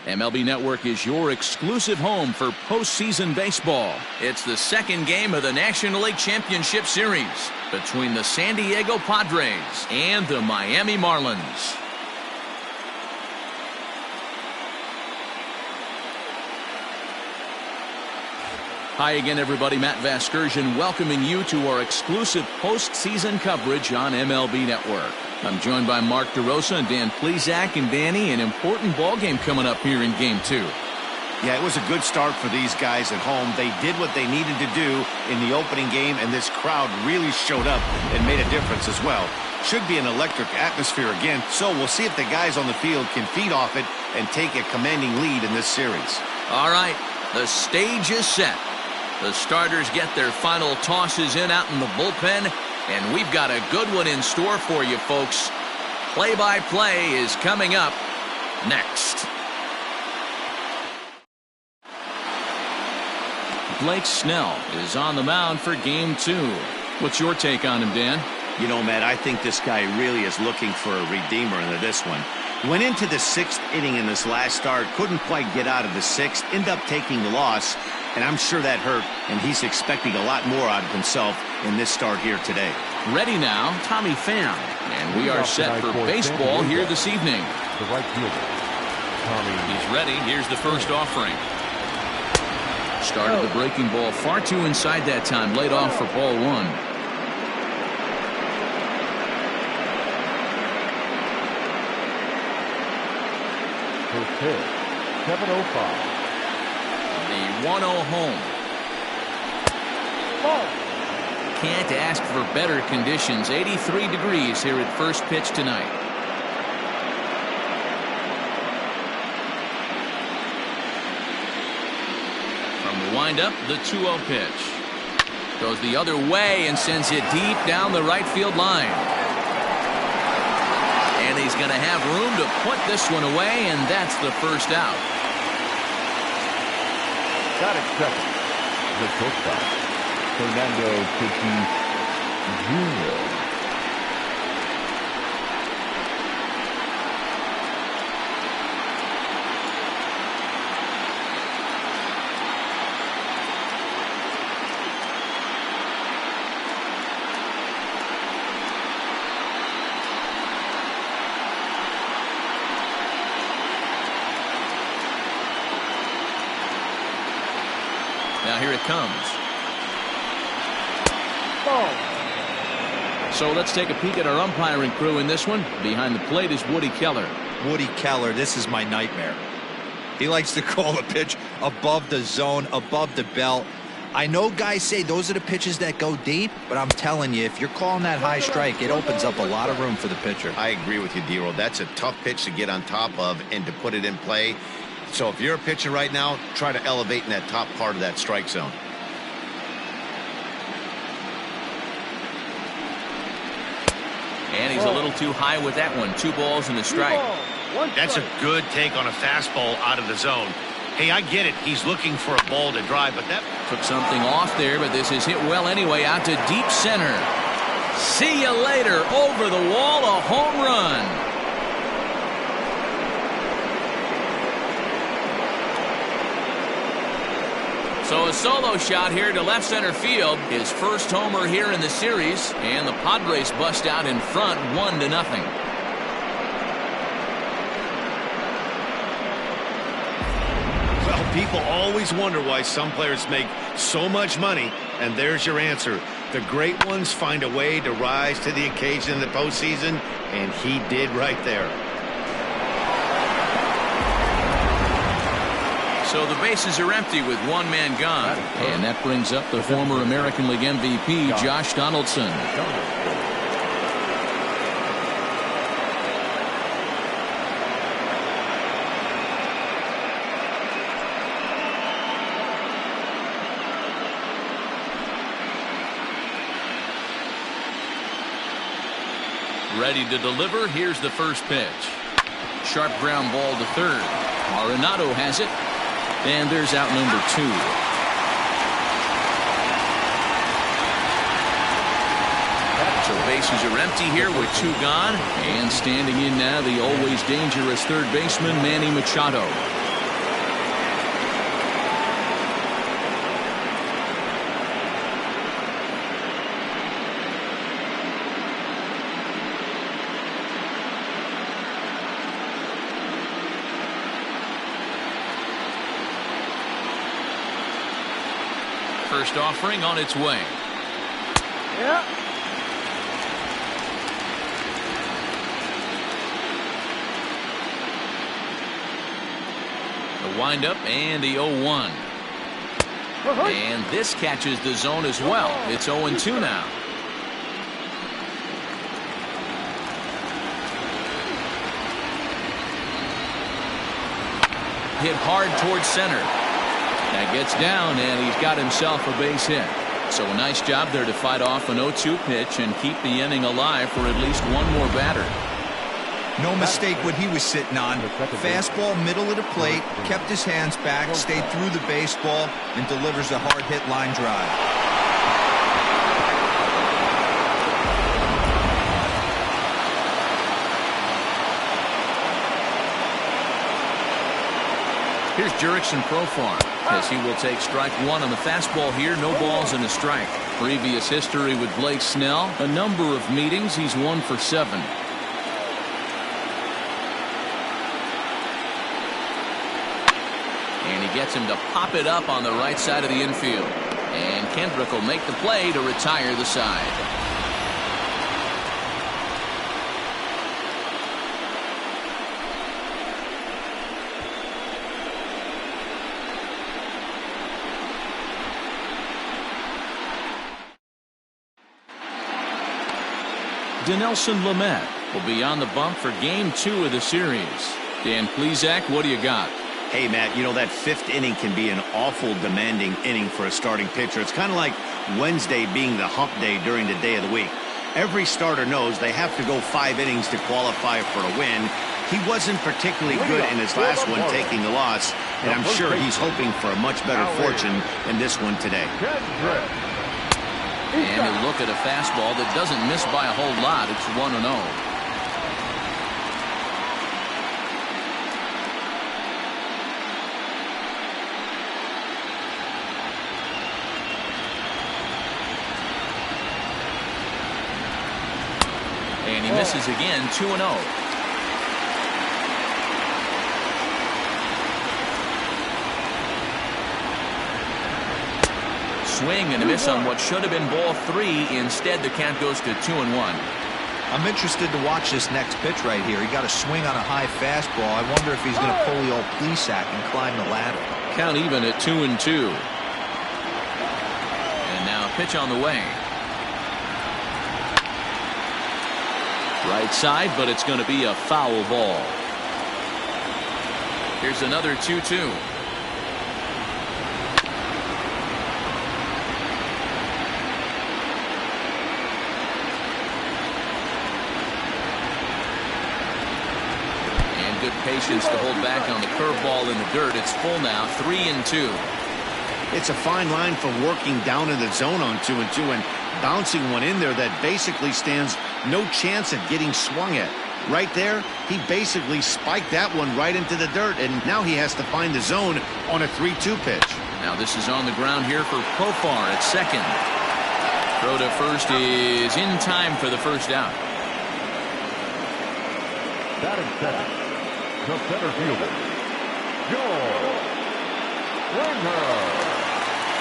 MLB Network is your exclusive home for postseason baseball. It's the second game of the National League Championship Series between the San Diego Padres and the Miami Marlins. Hi again, everybody. Matt Vasgersian welcoming you to our exclusive postseason coverage on MLB Network. I'm joined by Mark DeRosa and Dan Plesac. And Danny, an important ball game coming up here in Game 2. Yeah, it was a good start for these guys at home. They did what they needed to do in the opening game, and this crowd really showed up and made a difference as well. Should be an electric atmosphere again, so we'll see if the guys on the field can feed off it and take a commanding lead in this series. All right, the stage is set. The starters get their final tosses in out in the bullpen, and we've got a good one in store for you, folks. Play-by-play is coming up next. Blake Snell is on the mound for Game 2. What's your take on him, Dan? You know, Matt, I think this guy really is looking for a redeemer into this one. Went into the 6th inning in this last start, couldn't quite get out of the 6th, ended up taking the loss, and I'm sure that hurt, and he's expecting a lot more out of himself in this start here today. Ready now, Tommy Pham, and we are set for baseball here this evening. The right fielder, Tommy. He's ready. Here's the first offering. Started the breaking ball far too inside that time, laid off for ball 1. First pitch, 7:05. The 1-0 home. Ball. Can't ask for better conditions. 83 degrees here at first pitch tonight. From the windup, the 2-0 pitch. Goes the other way and sends it deep down the right field line. And he's going to have room to put this one away, and that's the first out. Got it, second. The shortstop, Fernando Tatis Jr. Now here it comes. Ball. So let's take a peek at our umpiring crew in this one. Behind the plate is Woody Keller. Woody Keller, this is my nightmare. He likes to call the pitch above the zone, above the belt. I know guys say those are the pitches that go deep, but I'm telling you, if you're calling that high strike, it opens up a lot of room for the pitcher. I agree with you, D-Roll. That's a tough pitch to get on top of and to put it in play. So if you're a pitcher right now, try to elevate in that top part of that strike zone. And he's a little too high with that one. 2 balls and a strike. That's a good take on a fastball out of the zone. Hey, I get it. He's looking for a ball to drive, but that Took something off there, but this is hit well anyway. Out to deep center. See you later. Over the wall, a home run. So a solo shot here to left center field. His first homer here in the series. And the Padres bust out in front 1-0. Well, people always wonder why some players make so much money. And there's your answer. The great ones find a way to rise to the occasion in the postseason. And he did right there. So the bases are empty with 1 man gone. And that brings up the former American League MVP, Josh Donaldson. Ready to deliver. Here's the first pitch. Sharp ground ball to third. Arenado has it. And there's out number 2. So bases are empty here with 2 gone. And standing in now, the always dangerous third baseman, Manny Machado. first offering on its way. The windup and the 0-1. And this catches the zone as well. It's 0-2 now. Hit hard towards center. That gets down, and he's got himself a base hit. So a nice job there to fight off an 0-2 pitch and keep the inning alive for at least one more batter. No mistake what he was sitting on. Fastball middle of the plate, kept his hands back, stayed through the baseball, and delivers a hard hit line drive. Here's Jurickson Profar, as he will take strike one on the fastball here. No balls and a strike. Previous history with Blake Snell, a number of meetings. He's 1 for 7. And he gets him to pop it up on the right side of the infield. And Kendrick will make the play to retire the side. Donaldson Lamet will be on the bump for game 2 of the series. Dan Plesac, what do you got? Hey, Matt, you know that 5th inning can be an awful demanding inning for a starting pitcher. It's kind of like Wednesday being the hump day during the day of the week. Every starter knows they have to go 5 innings to qualify for a win. He wasn't particularly good in his last one, taking the loss, and I'm sure he's hoping for a much better fortune in this one today. And he'll look at a fastball that doesn't miss by a whole lot. It's 1-0. And he misses again, 2-0. Swing and a miss on what should have been ball 3. Instead, the count goes to 2-1. I'm interested to watch this next pitch right here. He got a swing on a high fastball. I wonder if he's going to pull the old Plesac and climb the ladder. Count even at 2-2. And now a pitch on the way. Right side, but it's going to be a foul ball. Here's another 2-2. Good patience to hold back on the curveball in the dirt. It's full now, 3-2. It's a fine line for working down in the zone on 2-2 and bouncing one in there that basically stands no chance at getting swung at. Right there, he basically spiked that one right into the dirt, and now he has to find the zone on a 3-2 pitch. Now this is on the ground here for Profar at second. Throw to first is in time for the first out. Batting second, the center fielder, George Springer.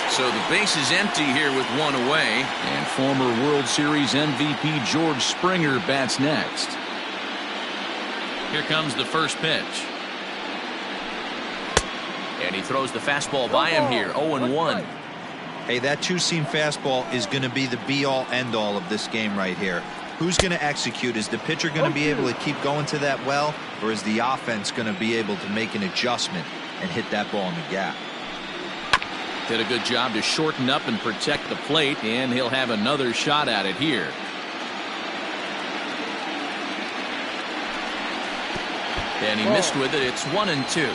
So the base is empty here with one away, and former World Series MVP George Springer bats next. Here comes the first pitch. And he throws the fastball by him here, 0-1. Hey, that two-seam fastball is going to be the be-all, end-all of this game right here. Who's going to execute? Is the pitcher going to be able to keep going to that well, or is the offense going to be able to make an adjustment and hit that ball in the gap? Did a good job to shorten up and protect the plate, and he'll have another shot at it here. And he missed with it. It's 1-2.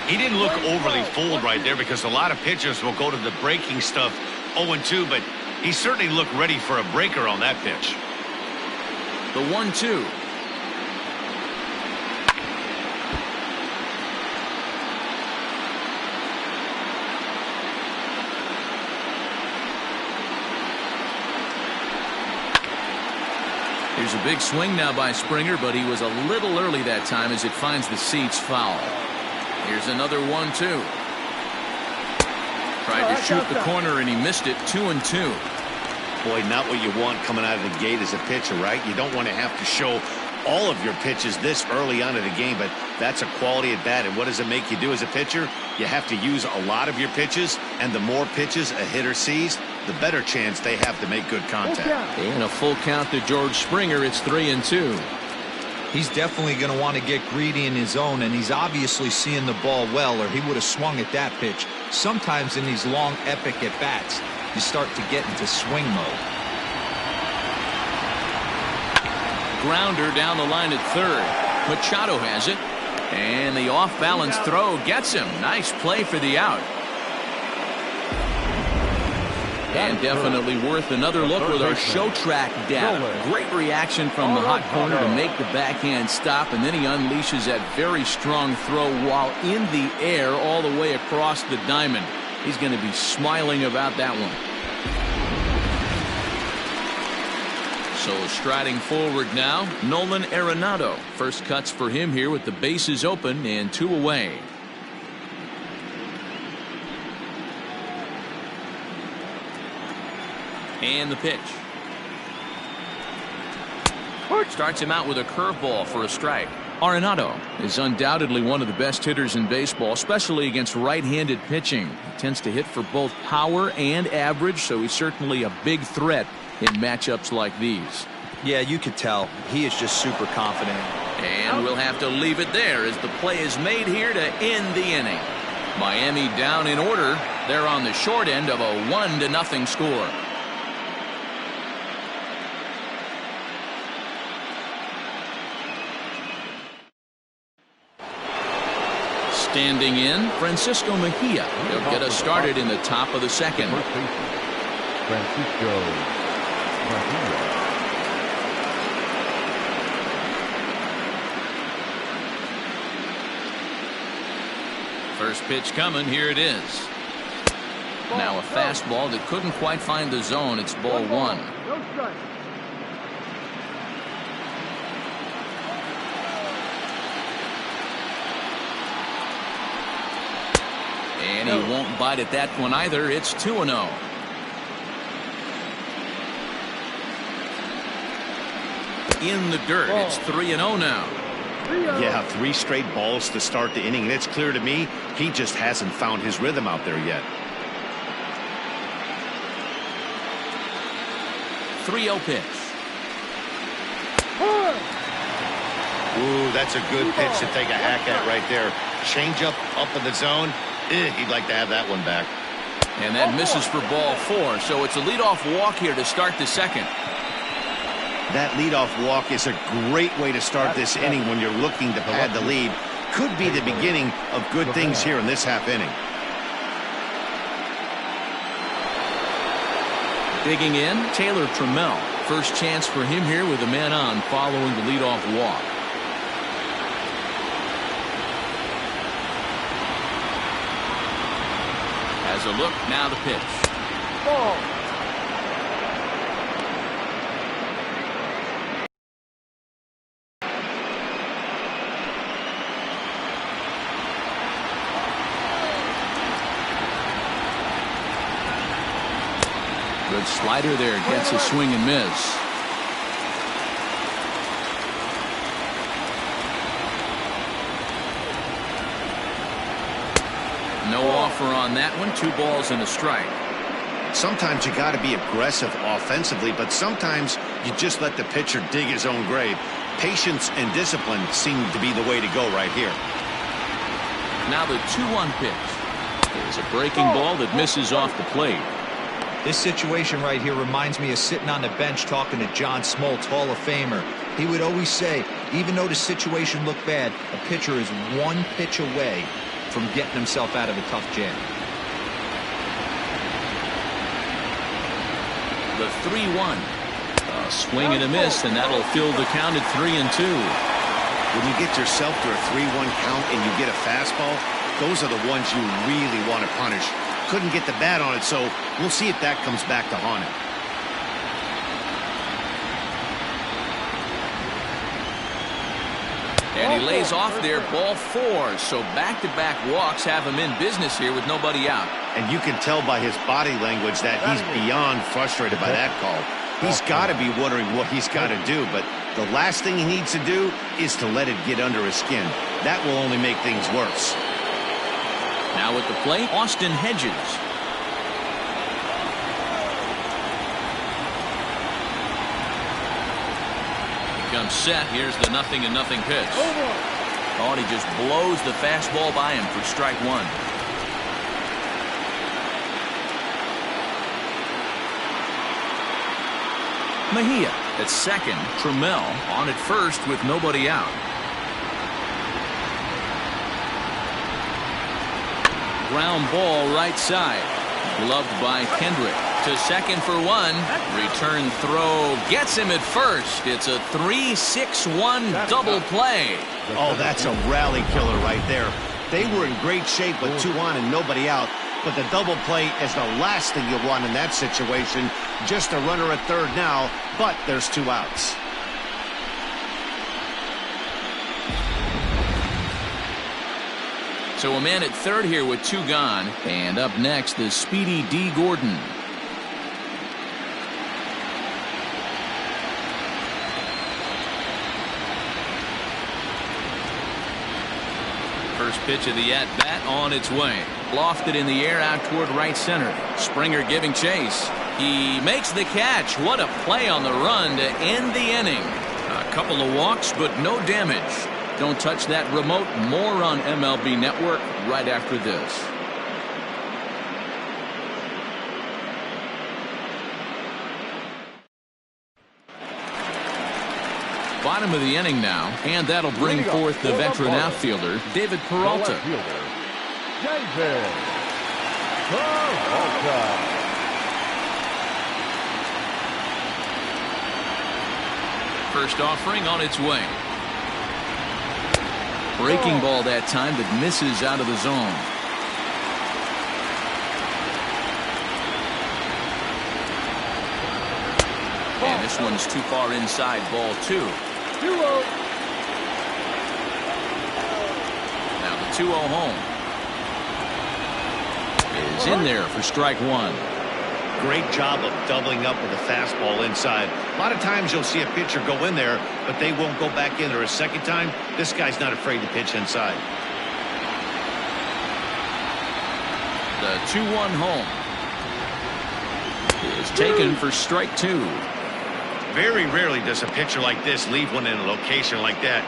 He didn't look overly fooled right there because a lot of pitchers will go to the breaking stuff 0-2, but he certainly looked ready for a breaker on that pitch. The 1-2. Here's a big swing now by Springer, but he was a little early that time as it finds the seats foul. Here's another 1-2. Tried to shoot the corner, and he missed it. 2-2. Boy, not what you want coming out of the gate as a pitcher, right? You don't want to have to show all of your pitches this early on in the game, but that's a quality at bat. And what does it make you do as a pitcher? You have to use a lot of your pitches, and the more pitches a hitter sees, the better chance they have to make good contact. And a full count to George Springer. It's 3-2. He's definitely going to want to get greedy in his zone, and he's obviously seeing the ball well, or he would have swung at that pitch. Sometimes in these long, epic at-bats, you start to get into swing mode. Grounder down the line at third. Machado has it. And the off-balance throw gets him. Nice play for the out. And definitely worth another look with our show track data. Great reaction from the hot corner to make the backhand stop, and then he unleashes that very strong throw while in the air all the way across the diamond. He's going to be smiling about that one. So striding forward now, Nolan Arenado. First cuts for him here with the bases open and 2 away. And the pitch. Starts him out with a curveball for a strike. Arenado is undoubtedly one of the best hitters in baseball, especially against right-handed pitching. He tends to hit for both power and average, so he's certainly a big threat in matchups like these. Yeah, you could tell. He is just super confident. And we'll have to leave it there as the play is made here to end the inning. Miami down in order. They're on the short end of a 1-0 score. Standing in, Francisco Mejia. He'll get us started in the top of the second. Francisco Mejia. First pitch coming. Here it is. Now a fastball that couldn't quite find the zone. It's ball 1. And he won't bite at that one either. It's 2-0. In the dirt. It's 3-0 now. Yeah, 3 straight balls to start the inning, and it's clear to me he just hasn't found his rhythm out there yet. 3-0 pitch. Ooh, that's a good pitch to take a hack at right there. Change up in the zone. He'd like to have that one back. And that misses for ball 4, so it's a leadoff walk here to start the second. That leadoff walk is a great way to start this inning when you're looking to pad the lead. Could be the beginning of good things here in this half inning. Digging in, Taylor Tremell. First chance for him here with a man on following the leadoff walk. Has a look, now the pitch. Ball. Good slider there, gets a swing and miss. No offer on that one. 2 balls and a strike. Sometimes you got to be aggressive offensively, but sometimes you just let the pitcher dig his own grave. Patience and discipline seem to be the way to go right here. Now the 2-1 pitch. It's a breaking ball that misses off the plate. This situation right here reminds me of sitting on the bench talking to John Smoltz, Hall of Famer. He would always say, even though the situation looked bad, a pitcher is 1 pitch away from getting himself out of a tough jam. The 3-1. A swing and a miss, and that'll fill the count at 3-2. When you get yourself to a 3-1 count and you get a fastball, those are the ones you really want to punish. Couldn't get the bat on it, so we'll see if that comes back to haunt him. And he lays off there, ball 4. So back-to-back walks have him in business here with nobody out. And you can tell by his body language that he's beyond frustrated by that call. He's got to be wondering what he's got to do, but the last thing he needs to do is to let it get under his skin. That will only make things worse. Now at the plate, Austin Hedges. Comes set. Here's the 0-0 pitch. Oh, and he just blows the fastball by him for strike 1. Mejia at second. Tremell on at first with nobody out. Ground ball right side. Gloved by Kendrick. To second for 1. Return throw gets him at first. It's a 3-6-1 double play. Oh, that's a rally killer right there. They were in great shape with 2 on and nobody out. But the double play is the last thing you want in that situation. Just a runner at third now, but there's 2 outs. So a man at third here with 2 gone. And up next, the speedy D. Gordon. First pitch of the at-bat on its way. Lofted in the air out toward right center. Springer giving chase. He makes the catch. What a play on the run to end the inning. A couple of walks, but no damage. Don't touch that remote. More on MLB Network right after this. Bottom of the inning now, and that'll bring forth the veteran outfielder, David Peralta. David Peralta. First offering on its way. Breaking ball that time that misses out of the zone. And this one's too far inside, ball 2. Now the 2-0 home is in there for strike 1. Great job of doubling up with a fastball inside. A lot of times you'll see a pitcher go in there, but they won't go back in there a second time. This guy's not afraid to pitch inside. The 2-1 home is taken for strike 2. Very rarely does a pitcher like this leave one in a location like that.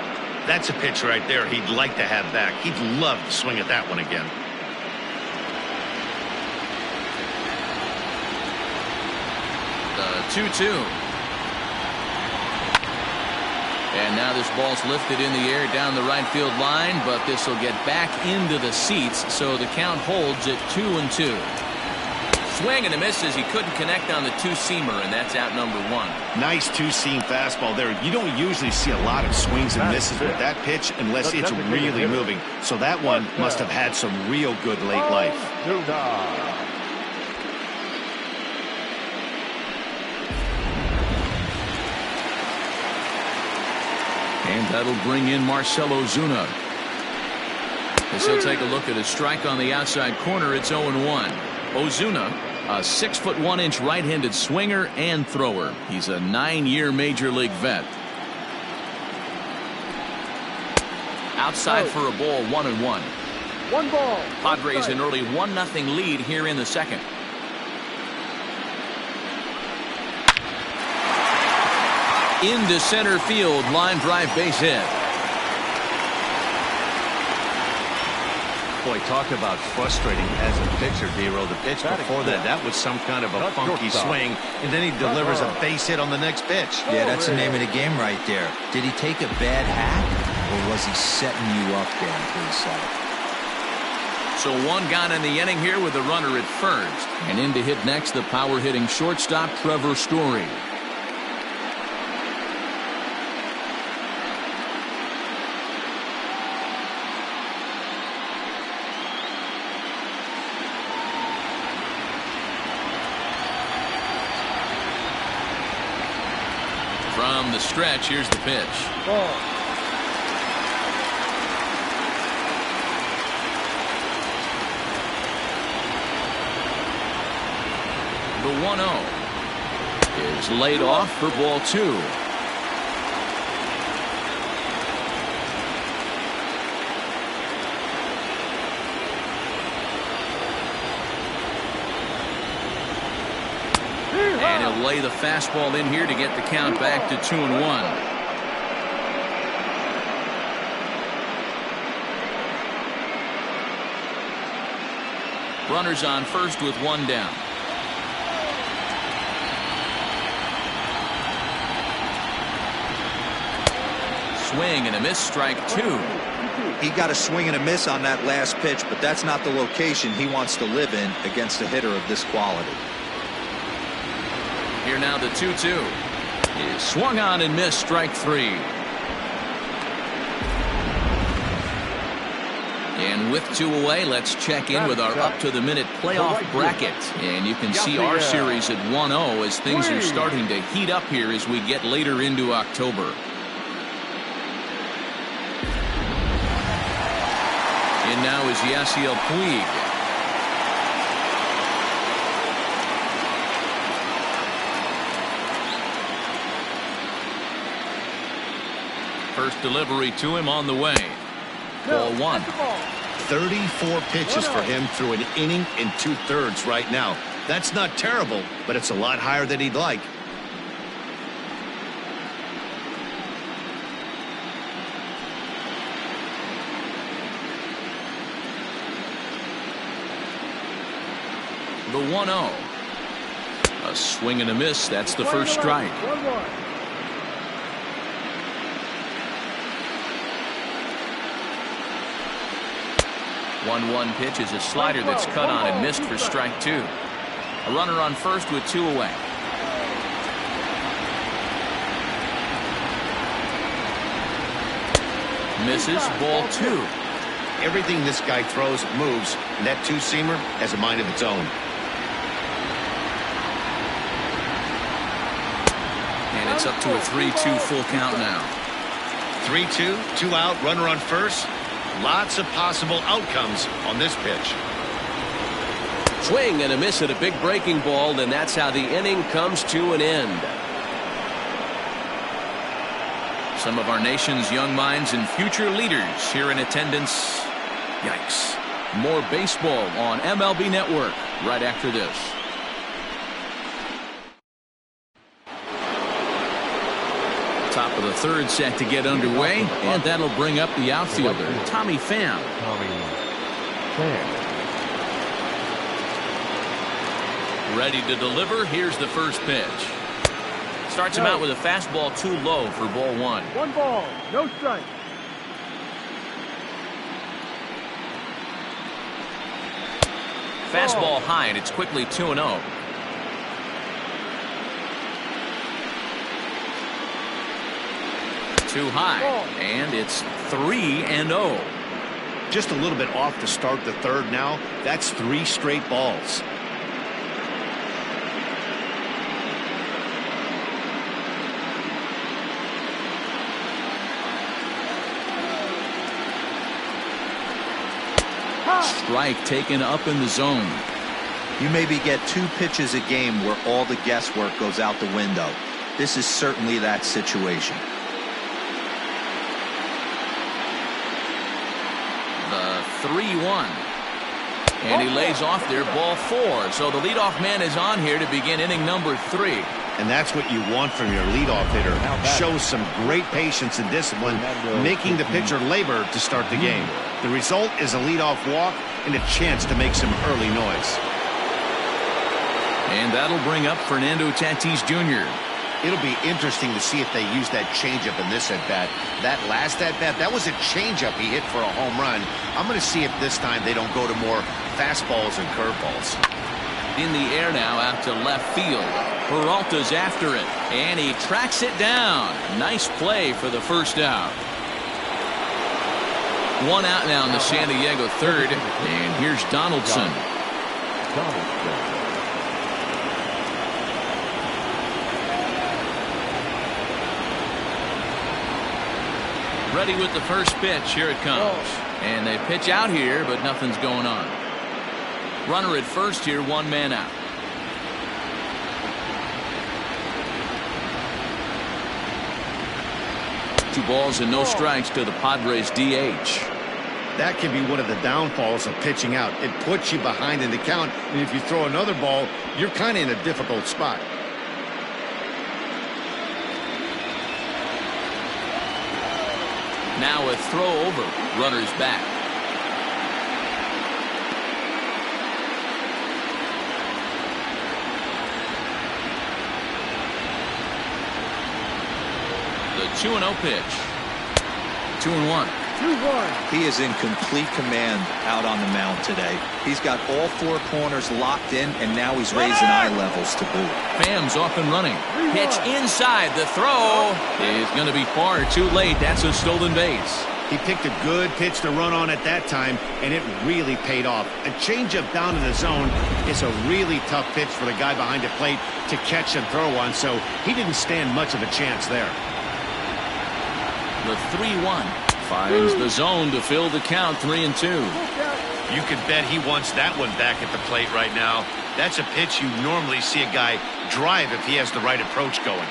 That's a pitch right there he'd like to have back. He'd love to swing at that one again. The 2-2. And now this ball's lifted in the air down the right field line, but this will get back into the seats, so the count holds at 2-2. Swing and a miss as he couldn't connect on the 2-seamer, and that's out number 1. Nice 2-seam fastball there. You don't usually see a lot of swings and misses with that pitch unless it's really moving. So that one must have had some real good late life. And that'll bring in Marcell Ozuna. As he'll take a look at a strike on the outside corner, it's 0-1. Ozuna, a 6'1" right-handed swinger and thrower. He's a 9-year major league vet. Outside for a ball, 1-1. 1 ball. Padres an early 1-0 lead here in the second. Into center field, line drive, base hit. Boy, talk about frustrating as a pitcher, D-Row. The pitch before that was some kind of a funky swing, and then he delivers a base hit on the next pitch. Yeah, that's the name of the game right there. Did he take a bad hack, or was he setting you up there on his side? So 1 gone in the inning here with a runner at first. And in to hit next, the power-hitting shortstop, Trevor Story. From the stretch, here's the pitch. The 1-0 is laid off for ball 2. And he'll lay the fastball in here to get the count back to 2-1. Runners on first with one down. Swing and a miss, strike 2. He got a swing and a miss on that last pitch, but that's not the location he wants to live in against a hitter of this quality. Here now the 2-2 is swung on and missed, strike 3. And with 2 away, let's check in with our up-to-the-minute playoff bracket. And you can see our series at 1-0 as things are starting to heat up here as we get later into October. And now is Yasiel Puig. First delivery to him on the way. Ball 1. 34 pitches for him through an inning and 2/3 right now. That's not terrible, but it's a lot higher than he'd like. The 1-0. A swing and a miss. That's the first strike. 1-1 pitch is a slider that's cut on and missed for strike 2. A runner on first with 2 away. Misses, ball 2. Everything this guy throws moves, and that two-seamer has a mind of its own. And it's up to a 3-2 full count now. 3-2, 2 out, runner on first. Lots of possible outcomes on this pitch. Swing and a miss at a big breaking ball, and that's how the inning comes to an end. Some of our nation's young minds and future leaders here in attendance. Yikes. More baseball on MLB Network right after this. Top of the third set to get underway, and that'll bring up the outfielder, Tommy Pham. Ready to deliver. Here's the first pitch. Starts him out with a fastball too low for ball 1. 1 ball, no strike. Fastball high, and it's quickly 2-0. Too high, and it's 3-0. Just a little bit off to start the third now. That's 3 straight balls. Strike taken up in the zone. You maybe get 2 pitches a game where all the guesswork goes out the window. This is certainly that situation. The 3-1. And he lays off there, ball 4. So the leadoff man is on here to begin inning number 3. And that's what you want from your leadoff hitter. Shows some great patience and discipline, making the pitcher labor to start the game. The result is a leadoff walk and a chance to make some early noise. And that'll bring up Fernando Tatis Jr. It'll be interesting to see if they use that changeup in this at-bat. That last at-bat, that was a changeup he hit for a home run. I'm going to see if this time they don't go to more fastballs and curveballs. In the air now out to left field. Peralta's after it, and he tracks it down. Nice play for the first out. 1 out now in the San Diego third, and here's Donaldson. Ready with the first pitch. Here it comes. And they pitch out here, but nothing's going on. Runner at first here, 1 man out. 2 balls and no strikes to the Padres DH. That can be one of the downfalls of pitching out. It puts you behind in the count, and if you throw another ball, you're kind of in a difficult spot. Now a throw over. Runners back. The 2-0 pitch. 2-1. 2-1. He is in complete command out on the mound today. He's got all 4 corners locked in, and now he's raising eye levels to boot. Pham's off and running. Pitch inside. The throw is going to be far too late. That's a stolen base. He picked a good pitch to run on at that time, and it really paid off. A changeup down in the zone is a really tough pitch for the guy behind the plate to catch and throw on, so he didn't stand much of a chance there. The 3-1 finds the zone to fill the count. 3-2. You could bet he wants that one back at the plate right now. That's a pitch you normally see a guy drive if he has the right approach going.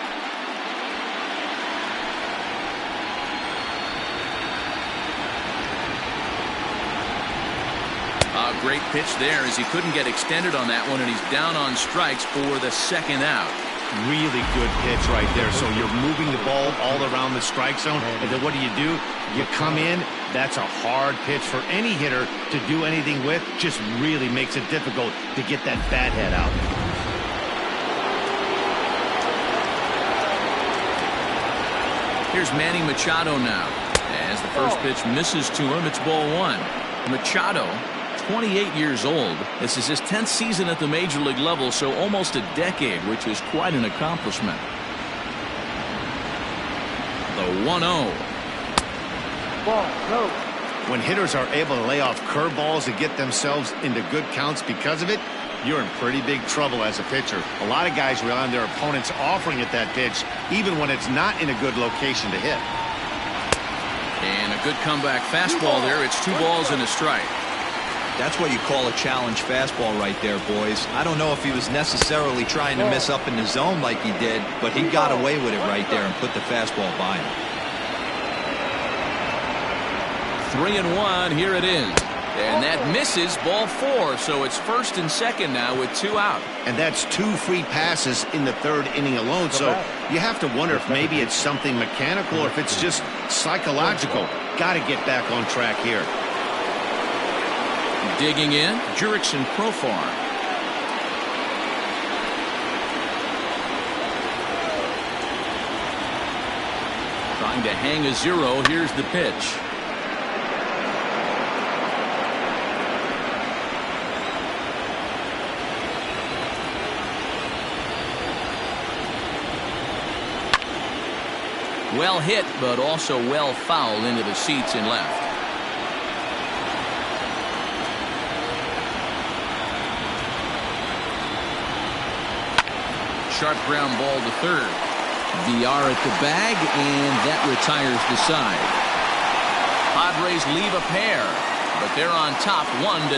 A great pitch there as he couldn't get extended on that one, and he's down on strikes for the 2nd out. Really good pitch right there. So you're moving the ball all around the strike zone, and then what do? You come in. That's a hard pitch for any hitter to do anything with. Just really makes it difficult to get that bat head out. Here's Manny Machado now. As the first pitch misses to him, it's ball 1. Machado, 28 years old. This is his 10th season at the major league level, so almost a decade, which is quite an accomplishment. The 1-0. Ball, no. When hitters are able to lay off curveballs and get themselves into good counts because of it, you're in pretty big trouble as a pitcher. A lot of guys rely on their opponents offering at that pitch, even when it's not in a good location to hit. And a good comeback fastball there. It's 2 balls and a strike. That's what you call a challenge fastball right there, boys. I don't know if he was necessarily trying to miss up in the zone like he did, but he got away with it right there and put the fastball by him. 3-1. Here it is. And that misses, ball 4. So it's 1st and 2nd now with 2 out. And that's 2 free passes in the 3rd inning alone. So you have to wonder if maybe it's something mechanical or if it's just psychological. Got to get back on track here. Digging in, Jurickson Profar. Trying to hang a 0. Here's the pitch. Well hit, but also well fouled into the seats and left. Sharp ground ball to 3rd. VR at the bag, and that retires the side. Padres leave a pair, but they're on top 1-0.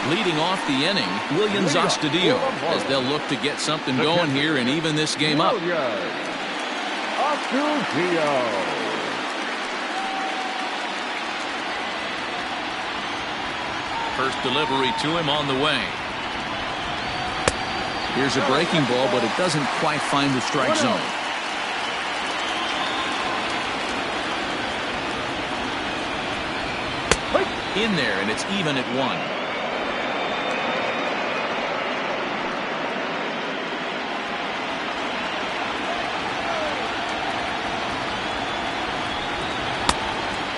Leading off the inning, Williams Astudillo, as they'll look to get something going here and even this game up. First delivery to him on the way. Here's a breaking ball, but it doesn't quite find the strike zone. In there, and it's even at 1.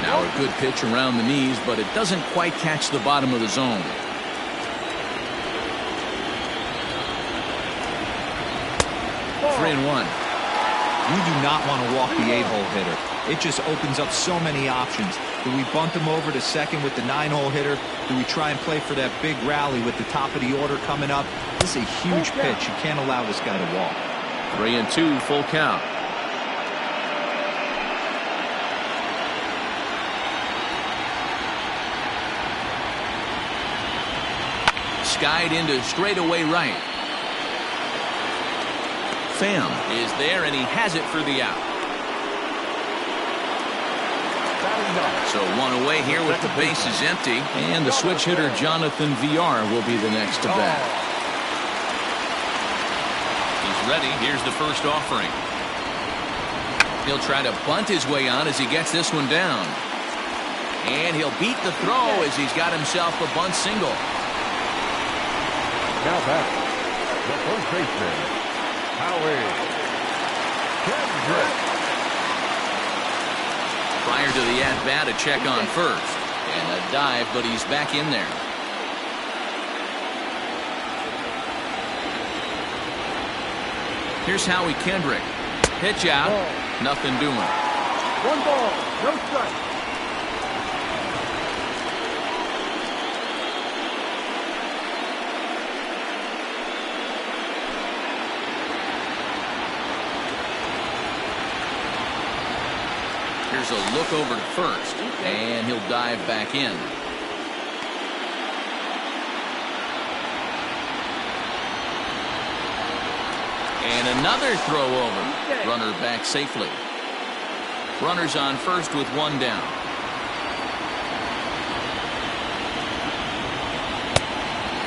Now a good pitch around the knees, but it doesn't quite catch the bottom of the zone. Three and 1. You do not want to walk the 8-hole hitter. It just opens up so many options. Do we bunt him over to second with the 9-hole hitter? Do we try and play for that big rally with the top of the order coming up? This is a huge pitch. You can't allow this guy to walk. 3-2, full count. skied into straightaway right. Pham Is there, and he has it for the out. So one away here with the bases empty. And the switch hitter Jonathan VR will be the next to bat. He's ready. Here's the first offering. He'll try to bunt his way on as he gets this one down. And he'll beat the throw as he's got himself a bunt single. Now back, the first baseman, Howie Kendrick. Prior to the at-bat, a check on first. And a dive, but he's back in there. Here's Howie Kendrick. Pitch out. Nothing doing. 1 ball, no strike. Here's a look over to first, and he'll dive back in. And another throw over. Runner back safely. Runners on first with one down.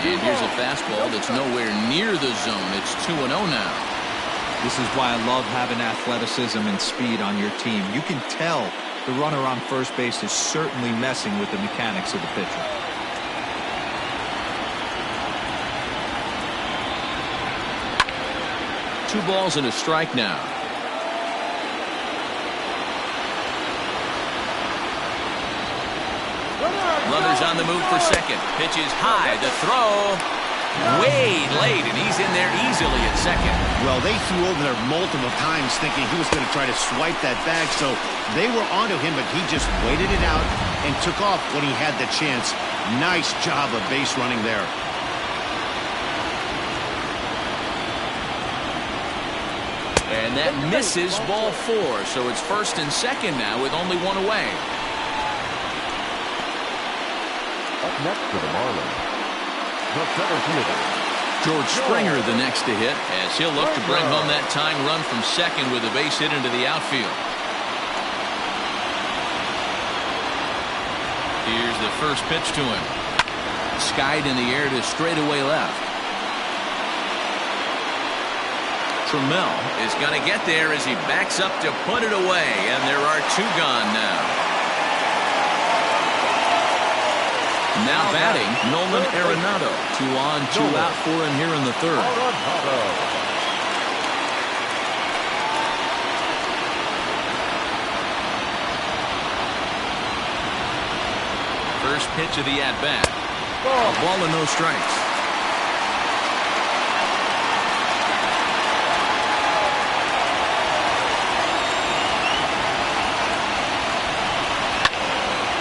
And here's a fastball that's nowhere near the zone. It's 2-0 now. This is why I love having athleticism and speed on your team. You can tell the runner on first base is certainly messing with the mechanics of the pitcher. Two balls and a strike now. Runners on the move for second. Pitch is high. The throw way late, and he's in there easily at second. Well, they threw over there multiple times thinking he was going to try to swipe that bag, so they were onto him, but he just waited it out and took off when he had the chance. Nice job of base running there. And that misses ball 4, so it's first and second now with only one away. Up next for the Marlins, the center fielder, George Springer the next to hit, as he'll look to bring home that tying run from second with a base hit into the outfield. Here's the first pitch to him. Skied in the air to straightaway left. Tremell is going to get there as he backs up to put it away, and there are 2 gone now. Now batting, Nolan Arenado. 2 on, 2 out for him here in the third. First pitch of the at-bat. A ball and no strikes.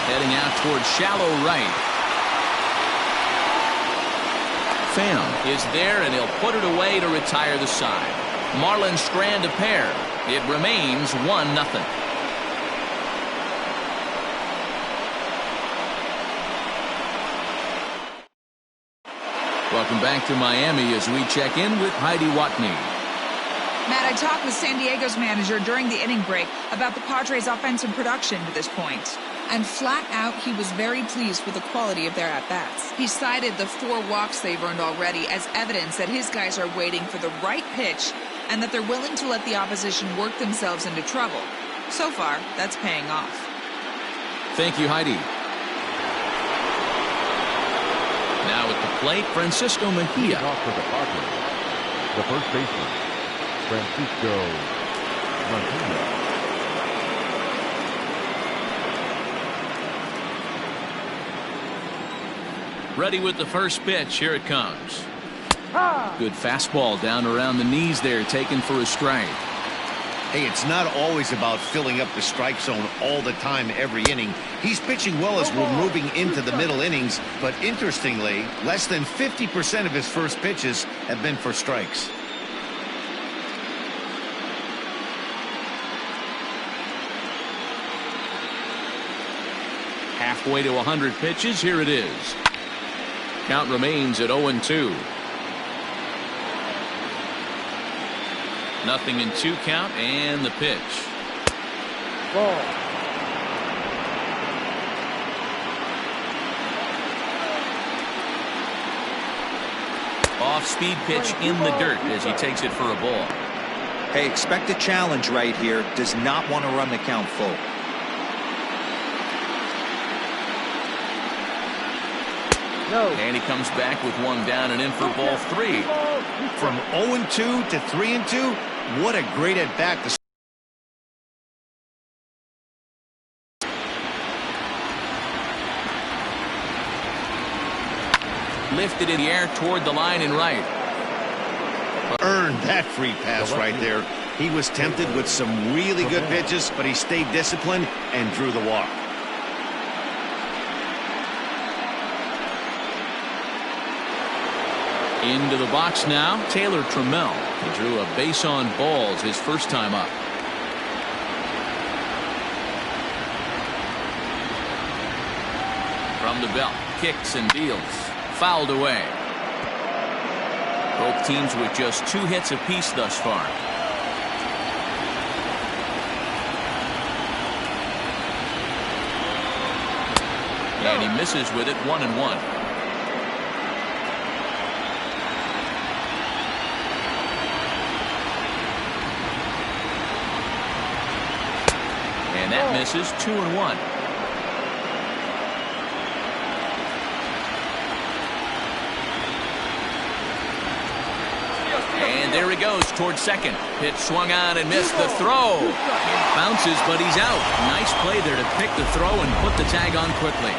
Heading out towards shallow right. Pham is there, and he'll put it away to retire the side. Marlins strand a pair. It remains 1-0. Welcome back to Miami as we check in with Heidi Watney. Matt, I talked with San Diego's manager during the inning break about the Padres' offensive production to this point. And flat out, he was very pleased with the quality of their at-bats. He cited the 4 walks they've earned already as evidence that his guys are waiting for the right pitch and that they're willing to let the opposition work themselves into trouble. So far, that's paying off. Thank you, Heidi. Now at the plate, Francisco Mejia. off for the Padres, the first baseman, Francisco Mejia. Ready with the first pitch. Here it comes. Good fastball down around the knees there, taken for a strike. Hey, it's not always about filling up the strike zone all the time every inning. He's pitching well as we're moving into the middle innings, but interestingly, less than 50% of his first pitches have been for strikes. Halfway to 100 pitches. Here it is. Count remains at 0-2. Nothing in 2 count, and the pitch. Ball. Off-speed pitch in the dirt as he takes it for a ball. Hey, expect a challenge right here. Does not want to run the count full. No. And he comes back with one down and in for ball 3. From 0-2 to 3-2, what a great at-bat. Lifted in the air toward the line and right. Earned that free pass right there. He was tempted with some really good pitches, but he stayed disciplined and drew the walk. Into the box now, Taylor Tremell. He drew a base on balls his first time up. From the belt, kicks and deals. Fouled away. Both teams with just 2 hits apiece thus far. And he misses with it, 1-1. And that misses, 2-1. And there he goes towards second. Pitch swung on and missed the throw. It bounces, but he's out. Nice play there to pick the throw and put the tag on quickly.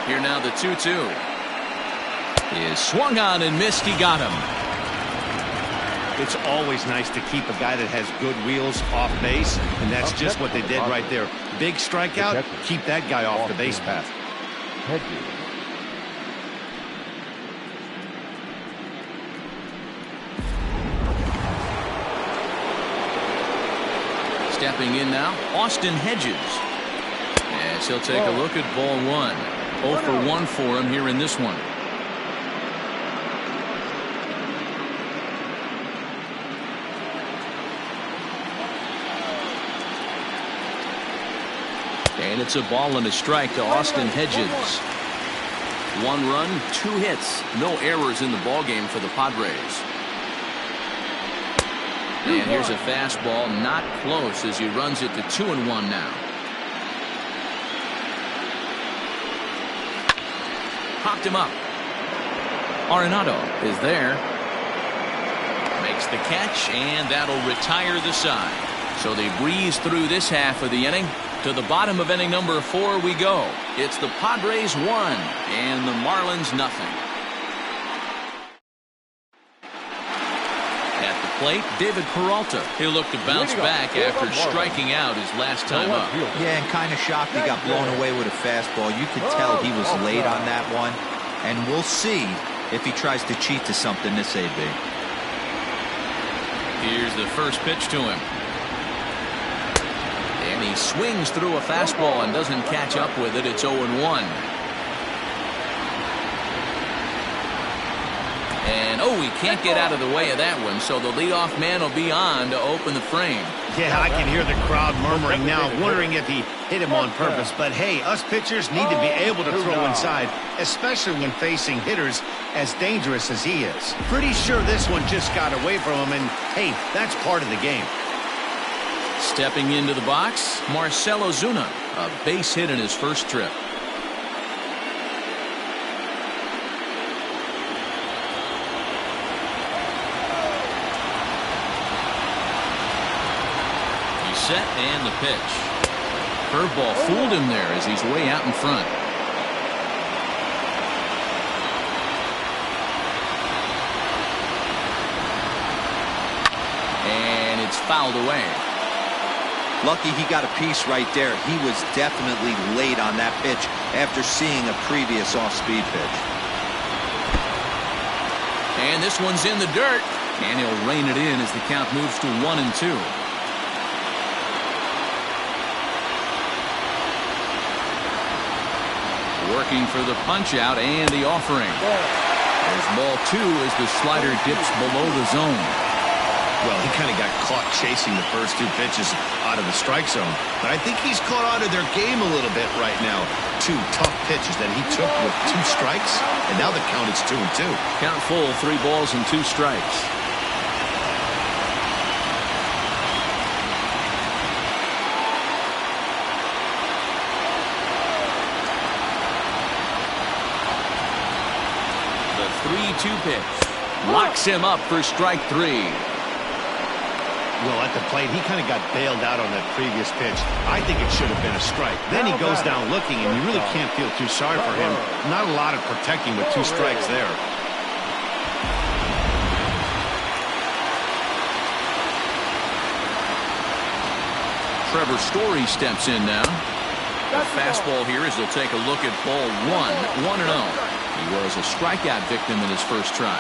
Here now the 2-2 is swung on and missed. He got him. It's always nice to keep a guy that has good wheels off base, and that's just what they did right there. Big strikeout, keep that guy off the base path. Hedges. Stepping in now, Austin Hedges. As he'll take a look at ball 1. 0 for 1 for him here in this one. And it's a ball and a strike to Austin Hedges. 1 run, 2 hits, no errors in the ballgame for the Padres. And here's a fastball, not close as he runs it to 2-1 now. Popped him up. Arenado is there. Makes the catch, and that'll retire the side. So they breeze through this half of the inning. To the bottom of inning number 4 we go. It's the Padres 1 and the Marlins nothing. At the plate, David Peralta. He'll look to bounce back after striking out his last time up. Yeah, and kind of shocked he got blown away with a fastball. You could tell he was late on that one. And we'll see if he tries to cheat to something this AB. Here's the first pitch to him. And he swings through a fastball and doesn't catch up with it. It's 0-1. And he can't get out of the way of that one, so the leadoff man will be on to open the frame. Yeah, I can hear the crowd murmuring now, wondering if he hit him on purpose. But hey, us pitchers need to be able to throw inside, especially when facing hitters as dangerous as he is. Pretty sure this one just got away from him, and hey, that's part of the game. Stepping into the box, Marcell Ozuna, a base hit in his first trip. He's set and the pitch. Curveball fooled him there as he's way out in front. And it's fouled away. Lucky he got a piece right there. He was definitely late on that pitch after seeing a previous off-speed pitch. And this one's in the dirt. And he'll rein it in as the count moves to 1-2. Working for the punch out and the offering. There's ball 2 as the slider dips below the zone. Well, he kind of got caught chasing the first 2 pitches out of the strike zone. But I think he's caught on to their game a little bit right now. 2 tough pitches that he took with 2 strikes, and now the count is 2-2. Count full, 3 balls and 2 strikes. The 3-2 pitch locks him up for strike 3. Well, at the plate, he kind of got bailed out on that previous pitch. I think it should have been a strike. Then he goes down looking, and you really can't feel too sorry for him. Not a lot of protecting with 2 strikes there. Trevor Story steps in now. The fastball here as he'll take a look at ball 1, 1-0. He was a strikeout victim in his first try.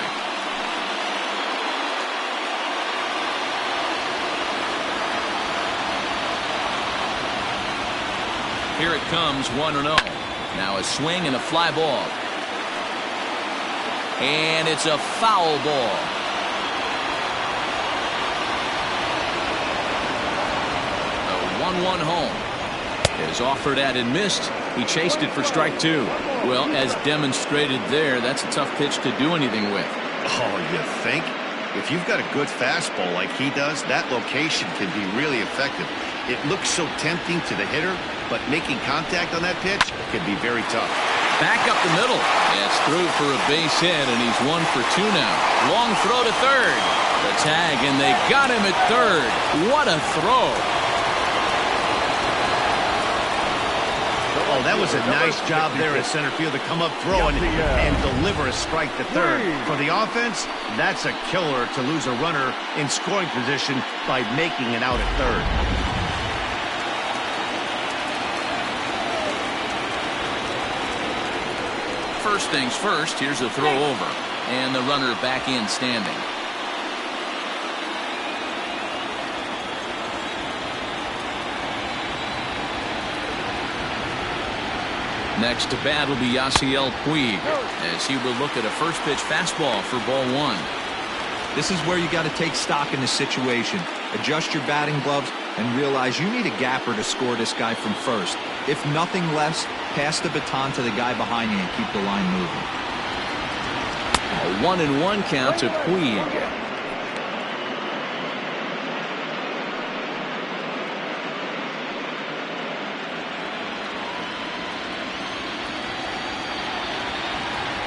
Here it comes, 1-0. Now a swing and a fly ball. And it's a foul ball. A 1-1 home. Is offered at and missed. He chased it for strike 2. Well, as demonstrated there, that's a tough pitch to do anything with. Oh, you think? If you've got a good fastball like he does, that location can be really effective. It looks so tempting to the hitter, but making contact on that pitch can be very tough. Back up the middle. It's through for a base hit, and he's 1 for 2 now. Long throw to third. The tag, and they got him at third. What a throw. Oh, that was a nice job there at center field to come up throwing and deliver a strike to third. For the offense, that's a killer to lose a runner in scoring position by making it out at third. First things first, here's a throw over. And the runner back in standing. Next to bat will be Yasiel Puig as he will look at a first pitch fastball for ball 1. This is where you got to take stock in the situation. Adjust your batting gloves and realize you need a gapper to score this guy from first. If nothing less, pass the baton to the guy behind you and keep the line moving. A 1-1 count to Puig.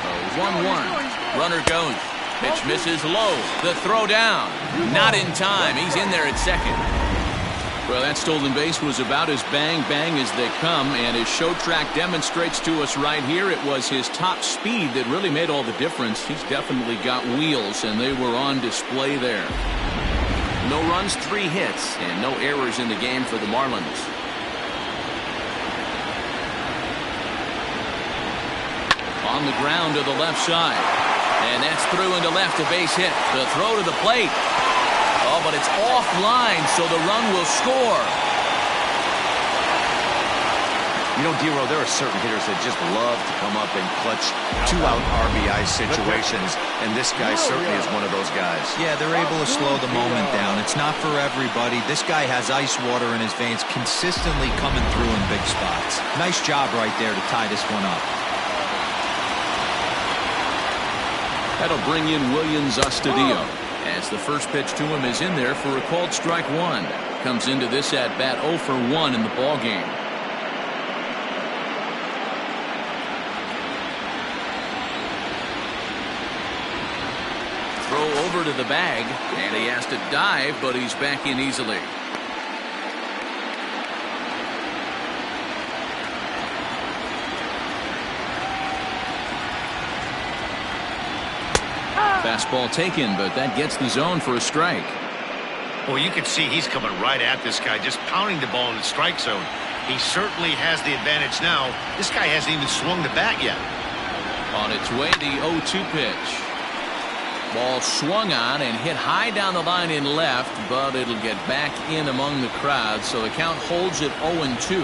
A 1-1. Runner goes. Pitch misses low. The throw down. Not in time. He's in there at second. Well, that stolen base was about as bang-bang as they come, and his show track demonstrates to us right here it was his top speed that really made all the difference. He's definitely got wheels, and they were on display there. No runs, 3 hits, and no errors in the game for the Marlins. On the ground to the left side. And that's through into left, a base hit. The throw to the plate. Oh, but it's offline, so the run will score. You know, D-Row, there are certain hitters that just love to come up and clutch 2-out RBI situations, and this guy certainly is one of those guys. Yeah, they're able to slow the moment down. It's not for everybody. This guy has ice water in his veins, consistently coming through in big spots. Nice job right there to tie this one up. That'll bring in Williams Astudillo as the first pitch to him is in there for a called strike 1. Comes into this at bat 0 for 1 in the ball game. Throw over to the bag, and he has to dive, but he's back in easily. Fastball taken, but that gets the zone for a strike. Well, you can see he's coming right at this guy, just pounding the ball in the strike zone. He certainly has the advantage now. This guy hasn't even swung the bat yet. On its way, the 0-2 pitch. Ball swung on and hit high down the line in left, but it'll get back in among the crowd, so the count holds at 0-2.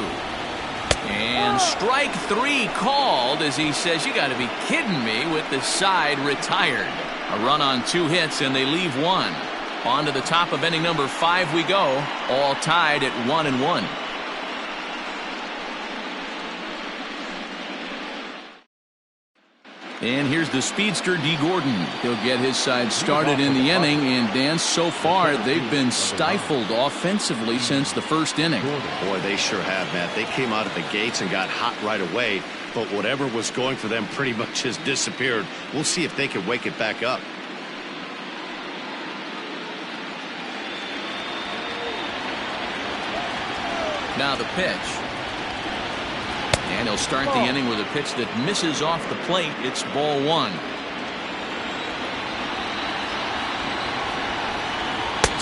And strike 3 called as he says, "You got to be kidding me," with the side retired. A run on 2 hits and they leave 1. On to the top of inning number 5 we go, all tied at 1-1. And here's the speedster, D. Gordon. He'll get his side started in the inning. And Dan, so far they've been stifled offensively since the first inning. Boy, they sure have, Matt. They came out of the gates and got hot right away. But whatever was going for them pretty much has disappeared. We'll see if they can wake it back up. Now the pitch. And he'll start the inning with a pitch that misses off the plate. It's ball 1.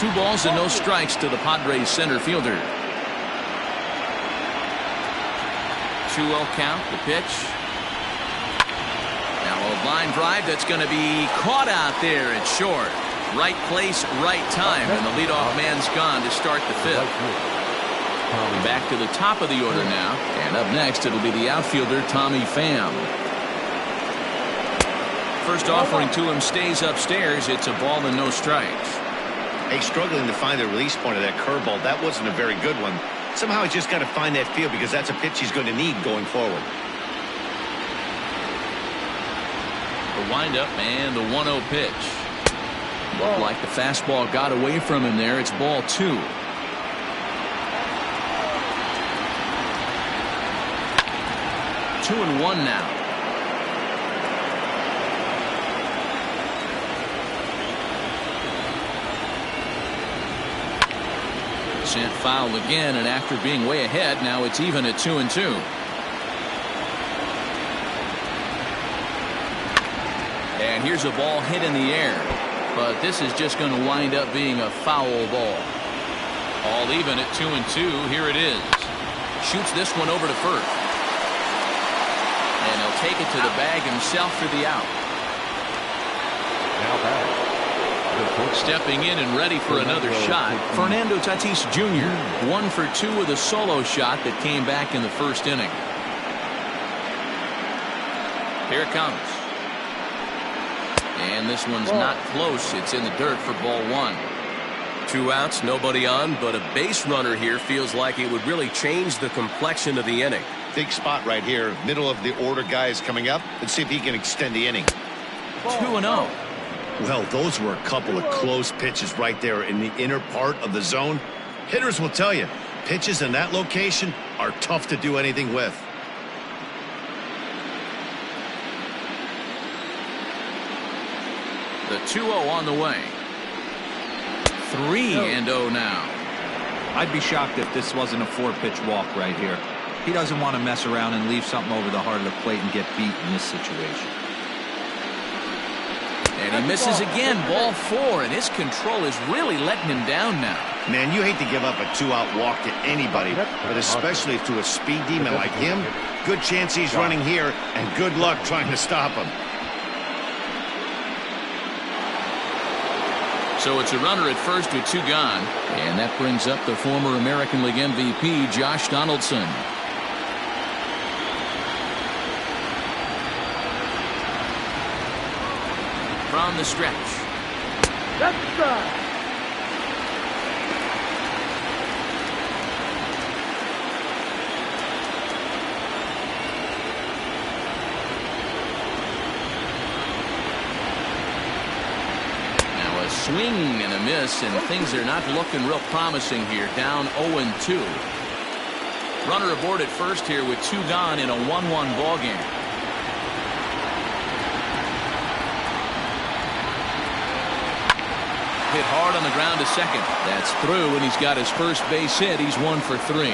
2 balls and no strikes to the Padres center fielder. 2-0 count. The pitch. Now a line drive that's going to be caught out there at short. Right place, right time, and the leadoff man's gone to start the 5th. Back to the top of the order now, and up next it'll be the outfielder Tommy Pham. First offering to him stays upstairs. It's a ball and no strikes. Hey, struggling to find the release point of that curveball. That wasn't a very good one. Somehow he's just got to find that feel, because that's a pitch he's going to need going forward. The windup and the 1-0 pitch. Looked like the fastball got away from him there. It's ball 2. 2-1 now. Sent foul again, and after being way ahead, now it's even at 2-2. And here's a ball hit in the air, but this is just going to wind up being a foul ball. All even at 2-2. Here it is. Shoots this one over to first. And he'll take it to the bag himself for the out. Now back. Stepping in and ready for another shot, Fernando Tatis Jr. 1 for 2 with a solo shot that came back in the first inning. Here it comes. And this one's not close. It's in the dirt for ball 1. 2 outs, nobody on, but a base runner here feels like it would really change the complexion of the inning. Big spot right here. Middle of the order guy is coming up. Let's see if he can extend the inning. 2-0. Well, those were a couple of close pitches right there in the inner part of the zone. Hitters will tell you, pitches in that location are tough to do anything with. The 2-0 on the way. 3-0 now. I'd be shocked if this wasn't a 4-pitch walk right here. He doesn't want to mess around and leave something over the heart of the plate and get beat in this situation. And he misses again, ball 4, and his control is really letting him down now. Man, you hate to give up a 2-out walk to anybody, but especially to a speed demon like him. Good chance he's running here, and good luck trying to stop him. So it's a runner at first with 2 gone, and that brings up the former American League MVP, Josh Donaldson. From the stretch. Now a swing and a miss, and things are not looking real promising here. Down 0-2. Runner aboard at first here with 2 gone in a 1-1 ball game. Hit hard on the ground to second. That's through, and he's got his first base hit. He's 1 for 3.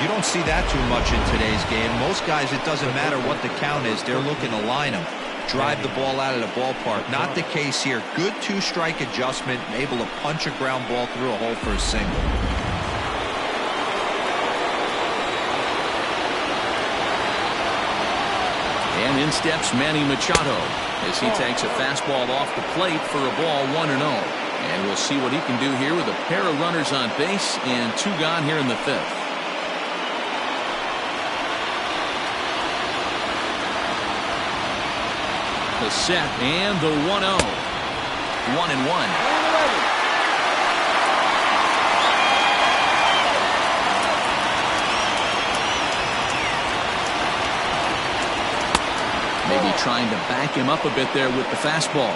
You don't see that too much in today's game. Most guys, it doesn't matter what the count is. They're looking to line them, drive the ball out of the ballpark. Not the case here. Good 2-strike adjustment, able to punch a ground ball through a hole for a single. And In steps Manny Machado as he takes a fastball off the plate for a ball 1-0. And we'll see what he can do here with a pair of runners on base and 2 gone here in the 5th. The set and the 1-0. 1-1. Maybe trying to back him up a bit there with the fastball.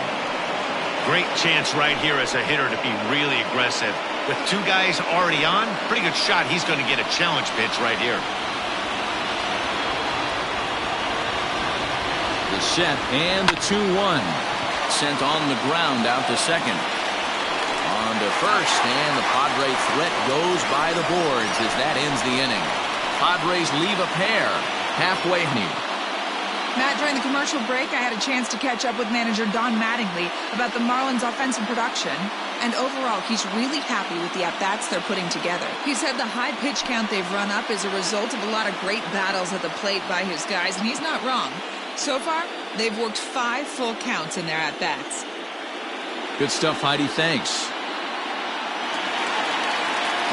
Great chance right here as a hitter to be really aggressive. With 2 guys already on, pretty good shot he's going to get a challenge pitch right here. The set and the 2-1. Sent on the ground out to second. On to first, and the Padre threat goes by the boards as that ends the inning. Padres leave a pair halfway here. Matt, during the commercial break, I had a chance to catch up with manager Don Mattingly about the Marlins' offensive production. And overall, he's really happy with the at-bats they're putting together. He said the high pitch count they've run up is a result of a lot of great battles at the plate by his guys, and he's not wrong. So far, they've worked 5 full counts in their at-bats. Good stuff, Heidi. Thanks.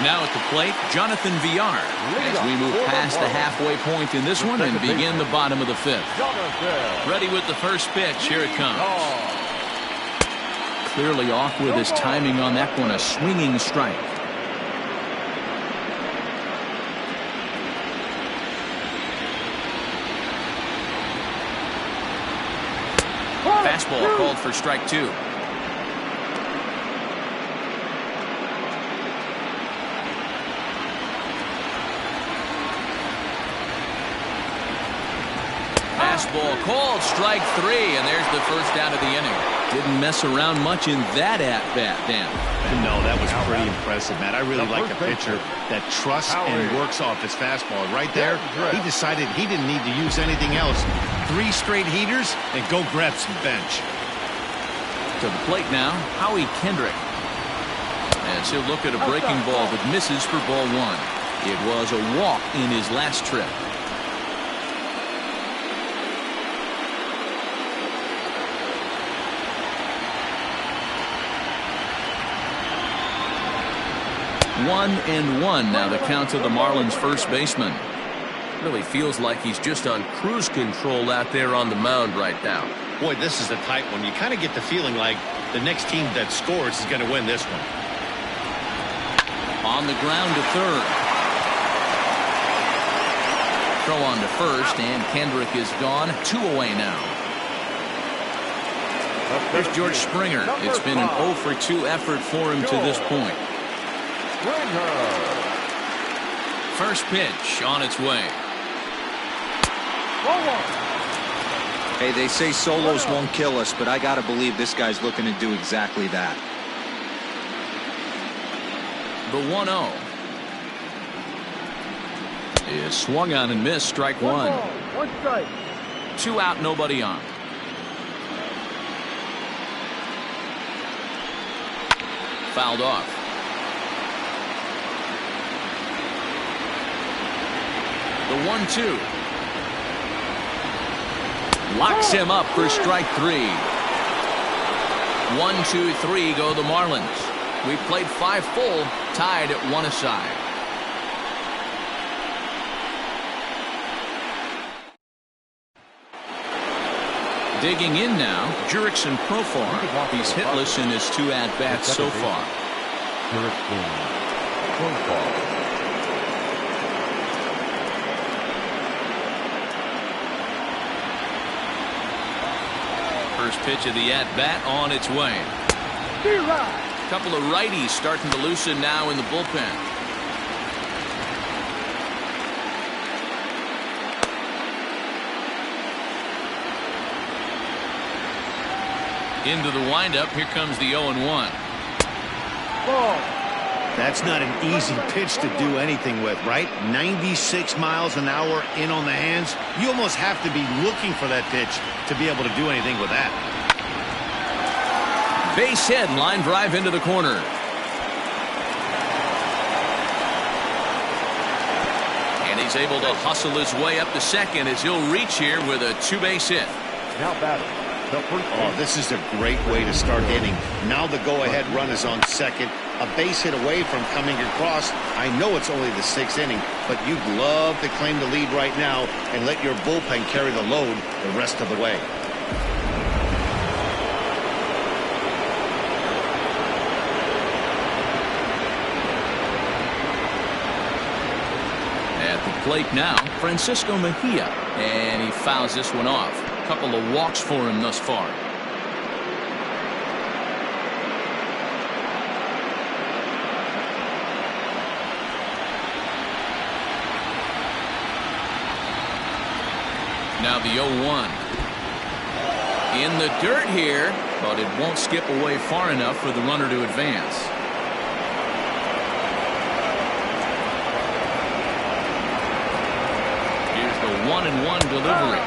Now at the plate, Jonathan Villar as we move past the halfway point in this one and begin the bottom of the 5th. Ready with the first pitch. Here it comes. Clearly off with his timing on that one. A swinging strike. Fastball called for strike 2. Fastball called strike 3, and there's the first out of the inning. Didn't mess around much in that at-bat, Dan. No, that was pretty impressive, Matt. I really like a pitcher that trusts and works off his fastball. Right there, he decided he didn't need to use anything else. 3 straight heaters and go grab some bench. To the plate now, Howie Kendrick. As he'll look at a breaking ball that misses for ball 1. It was a walk in his last trip. One and one now the count to the Marlins first baseman. Really feels like he's just on cruise control out there on the mound right now. Boy, this is a tight one. You kind of get the feeling like the next team that scores is going to win this one. On the ground to third. Throw on to first, and Kendrick is gone. 2 away now. Here's George Springer. It's been an 0 for 2 effort for him to this point. First pitch on its way. Hey, they say solos won't kill us, but I gotta believe this guy's looking to do exactly that. The 1-0 is swung on and missed. Strike 1. 1 strike. 2 out, nobody on. Fouled off. The 1-2 locks him up for strike 3. 1, 2, 3 go the Marlins. We've played 5 full, tied at 1 aside. Digging in now, Jurickson Profar. He's hitless in his 2 at-bats so far. Jurickson Profar. First pitch of the at-bat on its way. A couple of righties starting to loosen now in the bullpen. Into the windup. Here comes the 0-1. That's not an easy pitch to do anything with, right? 96 miles an hour in on the hands. You almost have to be looking for that pitch to be able to do anything with that. Base hit, line drive into the corner. And And he's able to hustle his way up to second as he'll reach here with a two-base hit. Now batting, the first Oh, this is a great way to start the inning. Now the go-ahead run is on second. A base hit away from coming across. I know it's only the 6th inning, but you'd love to claim the lead right now and let your bullpen carry the load the rest of the way. At the plate now, Francisco Mejia, and he fouls this one off. A couple of walks for him thus far. Now the 0-1. In the dirt here, but it won't skip away far enough for the runner to advance. Here's the 1-1 delivery.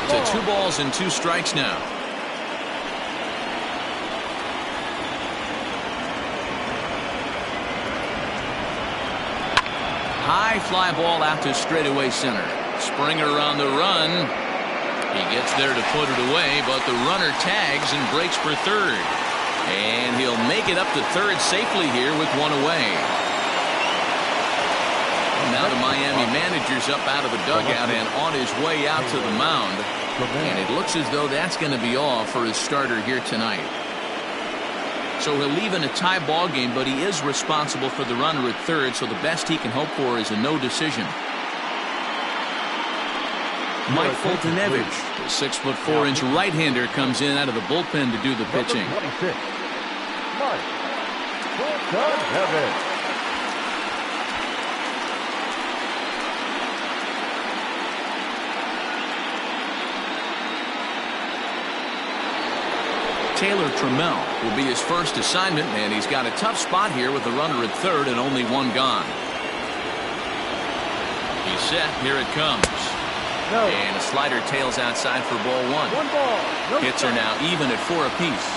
To 2 balls and 2 strikes now. High fly ball out to straightaway center. Springer on the run. He gets there to put it away, but the runner tags and breaks for third. And he'll make it up to third safely here with 1 away. And now the Miami manager's up out of the dugout and on his way out to the mound. And it looks as though that's going to be all for his starter here tonight. So he'll leave in a tie ball game, but he is responsible for the runner at third, so the best he can hope for is a no decision. Mike Fultonevich, the 6'4" right-hander, comes in out of the bullpen to do the pitching. Mike Fultonevich. Taylor Tremell will be his first assignment, and he's got a tough spot here with the runner at third and only 1 gone. He's set. Here it comes. No. And a slider tails outside for ball 1. 1 ball. No Hits are now even at 4 apiece.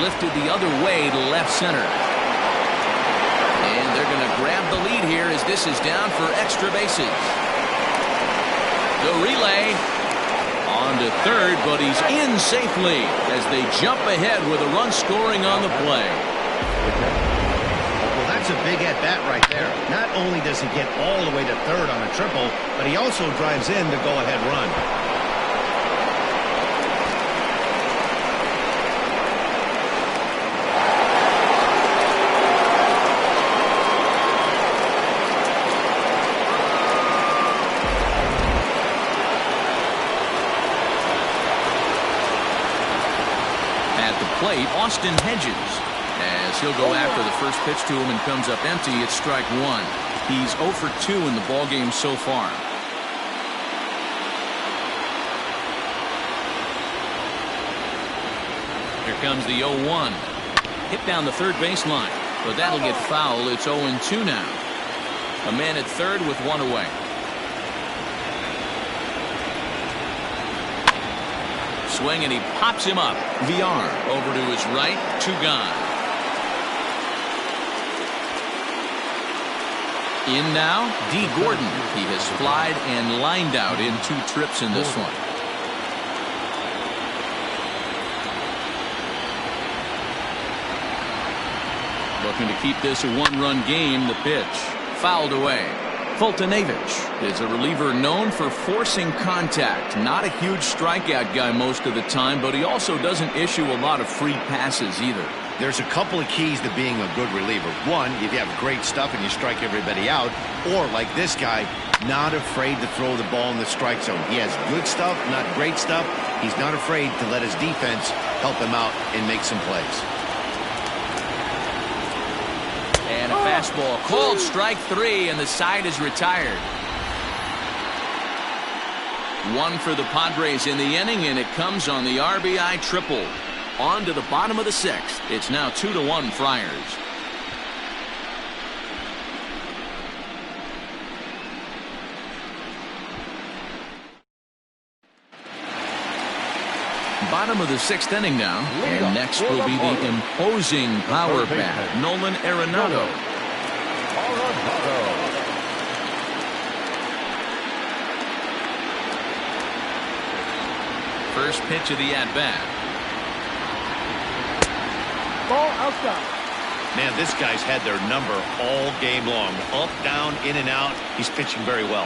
Lifted the other way to left center. And they're going to grab the lead here as this is down for extra bases. The relay. On to third, but he's in safely as they jump ahead with a run scoring on the play. Well, that's a big at-bat right there. Not only does he get all the way to third on a triple, but he also drives in the go-ahead run. Plate, Austin Hedges, as he'll go after the first pitch to him and comes up empty. It's strike 1. He's 0 for 2 in the ballgame so far. Here comes the 0-1. Hit down the third baseline, but that'll get foul. It's 0-2 now. A man at third with 1 away. Swing and he pops him up. VR over to his right. 2 gone. In now, D. Gordon. He has flied and lined out in 2 trips in this one. Looking to keep this a 1-run game. The pitch fouled away. Fultonevich is a reliever known for forcing contact. Not a huge strikeout guy most of the time, but he also doesn't issue a lot of free passes either. There's a couple of keys to being a good reliever. One, if you have great stuff and you strike everybody out, or like this guy, not afraid to throw the ball in the strike zone. He has good stuff, not great stuff. He's not afraid to let his defense help him out and make some plays. And a fastball called strike 3, and the side is retired. 1 for the Padres in the inning, and it comes on the RBI triple. On to the bottom of the 6th. It's now 2-1 Friars. Bottom of the 6th inning now. And next will be the imposing power bat, Nolan Arenado. First pitch of the at-bat. Ball outside. Man, this guy's had their number all game long. Up, down, in and out. He's pitching very well.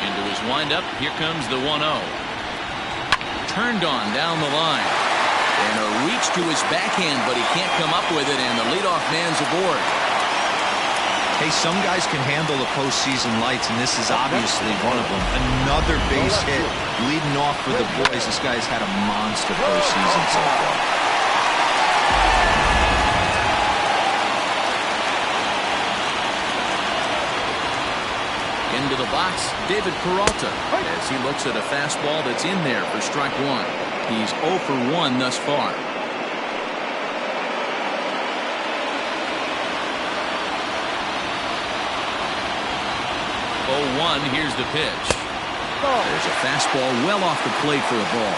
Into his windup. Here comes the 1-0. Turned on down the line. And a reach to his backhand, but he can't come up with it, and the leadoff man's aboard. Hey, some guys can handle the postseason lights, and this is obviously one of them. Another base hit leading off for the boys. This guy's had a monster postseason so far. Into the box, David Peralta, as he looks at a fastball that's in there for strike one. He's 0 for 1 thus far. 0-1, here's the pitch. There's a fastball well off the plate for a ball.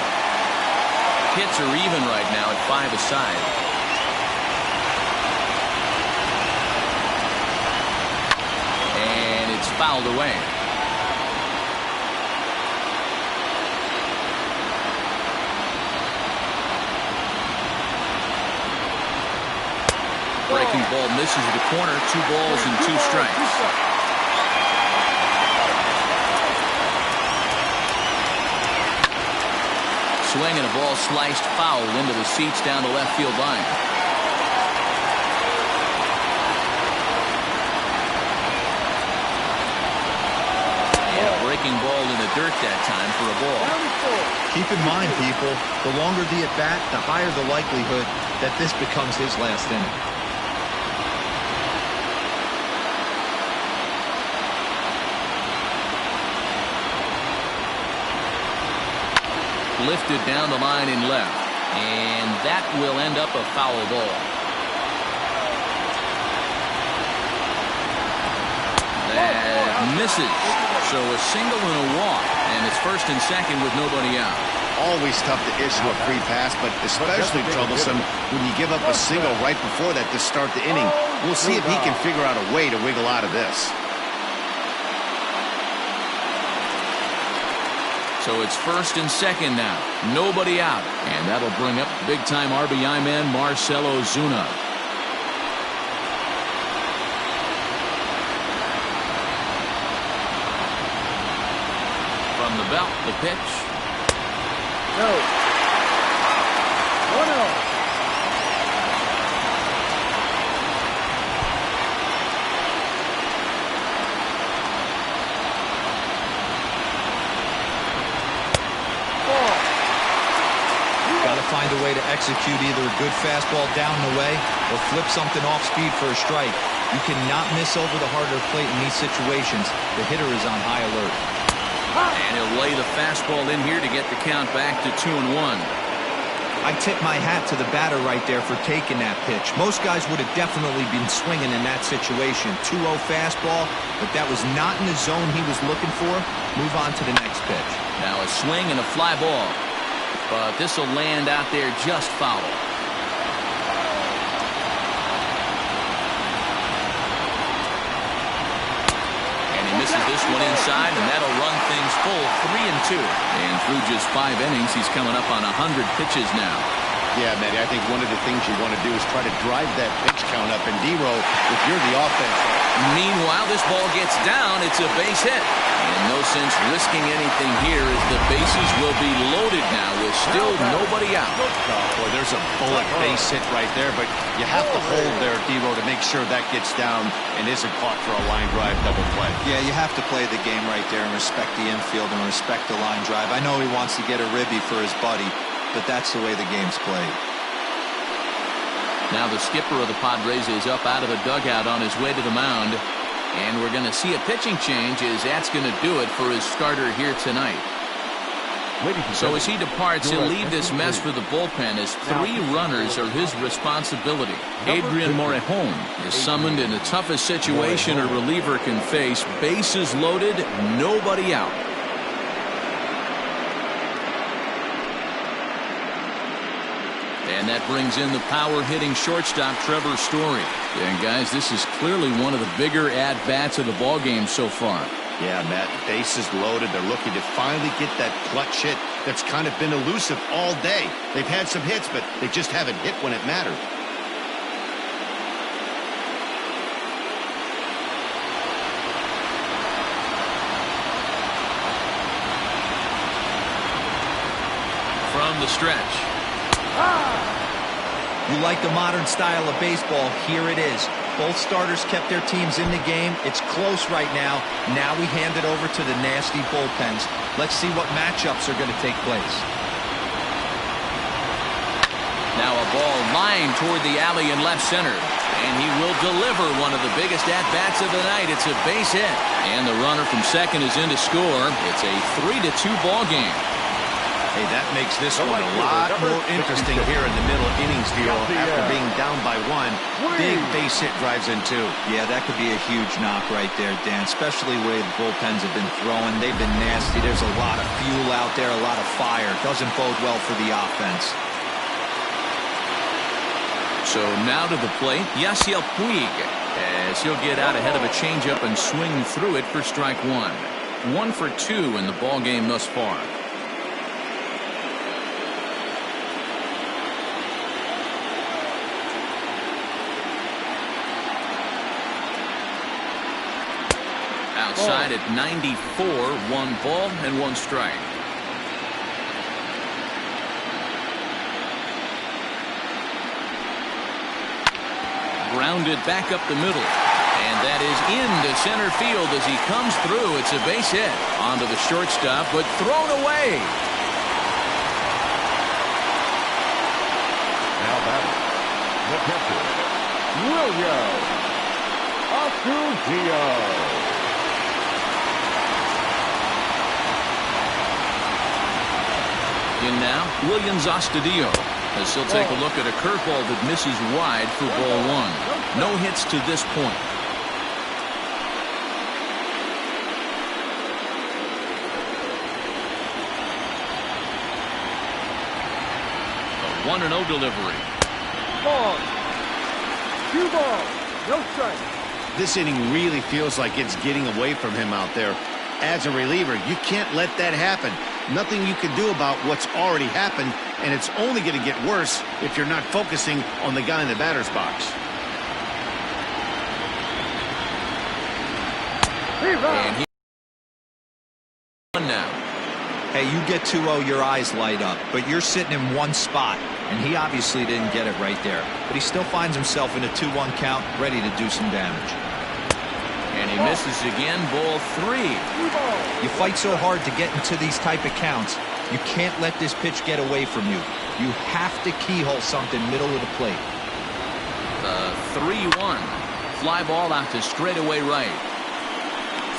Hits are even right now at 5 aside. And it's fouled away. Breaking ball misses the corner. 2 balls and 2 strikes. Swing and a ball sliced foul into the seats down the left field line. And a breaking ball in the dirt that time for a ball. Keep in mind, people, the longer the at-bat, the higher the likelihood that this becomes his last inning. Lifted down the line in left, and that will end up a foul ball. That misses. So a single and a walk, and it's first and second with nobody out. Always tough to issue a free pass, but especially troublesome when you give up a single right before that to start the inning. We'll see if he can figure out a way to wiggle out of this. So it's first and second now. Nobody out. And that'll bring up big-time RBI man Marcell Ozuna. From the belt, the pitch. No. 1-0. Find a way to execute either a good fastball down and away or flip something off speed for a strike. You cannot miss over the harder plate in these situations. The hitter is on high alert. And he'll lay the fastball in here to get the count back to 2-1. I tip my hat to the batter right there for taking that pitch. Most guys would have definitely been swinging in that situation. 2-0 fastball, but that was not in the zone he was looking for. Move on to the next pitch. Now a swing and a fly ball. But this will land out there just foul. And he misses this one inside, and that'll run things full 3-2. And through just 5 innings, he's coming up on 100 pitches now. Yeah, Manny, I think one of the things you want to do is try to drive that pitch count up. And D-Row, if you're the offense. Meanwhile, this ball gets down. It's a base hit. And no sense risking anything here as the bases will be loaded now with still nobody out. Boy, there's a bullet base hit right there, but you have to hold there, D-Row, to make sure that gets down and isn't caught for a line drive double play. Yeah, you have to play the game right there and respect the infield and respect the line drive. I know he wants to get a ribby for his buddy, but that's the way the game's played. Now the skipper of the Padres is up out of the dugout on his way to the mound. And we're going to see a pitching change as that's going to do it for his starter here tonight. So as he departs, he'll leave this mess for the bullpen as 3 runners are his responsibility. Adrian Morejon is summoned in the toughest situation a reliever can face. Bases loaded, nobody out. And that brings in the power-hitting shortstop, Trevor Story. And, guys, this is clearly one of the bigger at-bats of the ballgame so far. Yeah, Matt, bases loaded. They're looking to finally get that clutch hit that's kind of been elusive all day. They've had some hits, but they just haven't hit when it mattered. From the stretch. You like the modern style of baseball? Here it is. Both starters kept their teams in the game. It's close right now. Now we hand it over to the nasty bullpens. Let's see what matchups are going to take place. Now a ball lined toward the alley in left center. And he will deliver one of the biggest at-bats of the night. It's a base hit. And the runner from second is in to score. It's a 3-2 ball game. Hey, that makes this one a lot more interesting here in the middle innings deal after being down by 1. Big base hit drives in 2. Yeah, that could be a huge knock right there, Dan, especially the way the bullpens have been throwing. They've been nasty. There's a lot of fuel out there, a lot of fire. Doesn't bode well for the offense. So now to the plate, Yasiel Puig, as he'll get out ahead of a changeup and swing through it for strike 1. 1 for 2 in the ball game thus far. Outside at 94, 1 ball and 1 strike. Grounded back up the middle. And that is into center field as he comes through. It's a base hit onto the shortstop, but thrown away. Now batting, the catcher, William Astudillo. In now, Williams Astudillo, as he'll take a look at a curveball that misses wide for ball 1. No hits to this point. A 1-0 delivery. Ball. 2 balls, no strike. This inning really feels like it's getting away from him out there. As a reliever, you can't let that happen. Nothing you can do about what's already happened, and it's only going to get worse if you're not focusing on the guy in the batter's box. And he now. Hey, you get 2-0, your eyes light up, but you're sitting in one spot, and he obviously didn't get it right there. But he still finds himself in a 2-1 count, ready to do some damage. And he misses again, ball 3. You fight so hard to get into these type of counts. You can't let this pitch get away from you. You have to keyhole something middle of the plate. 3-1. Fly ball out to straightaway right.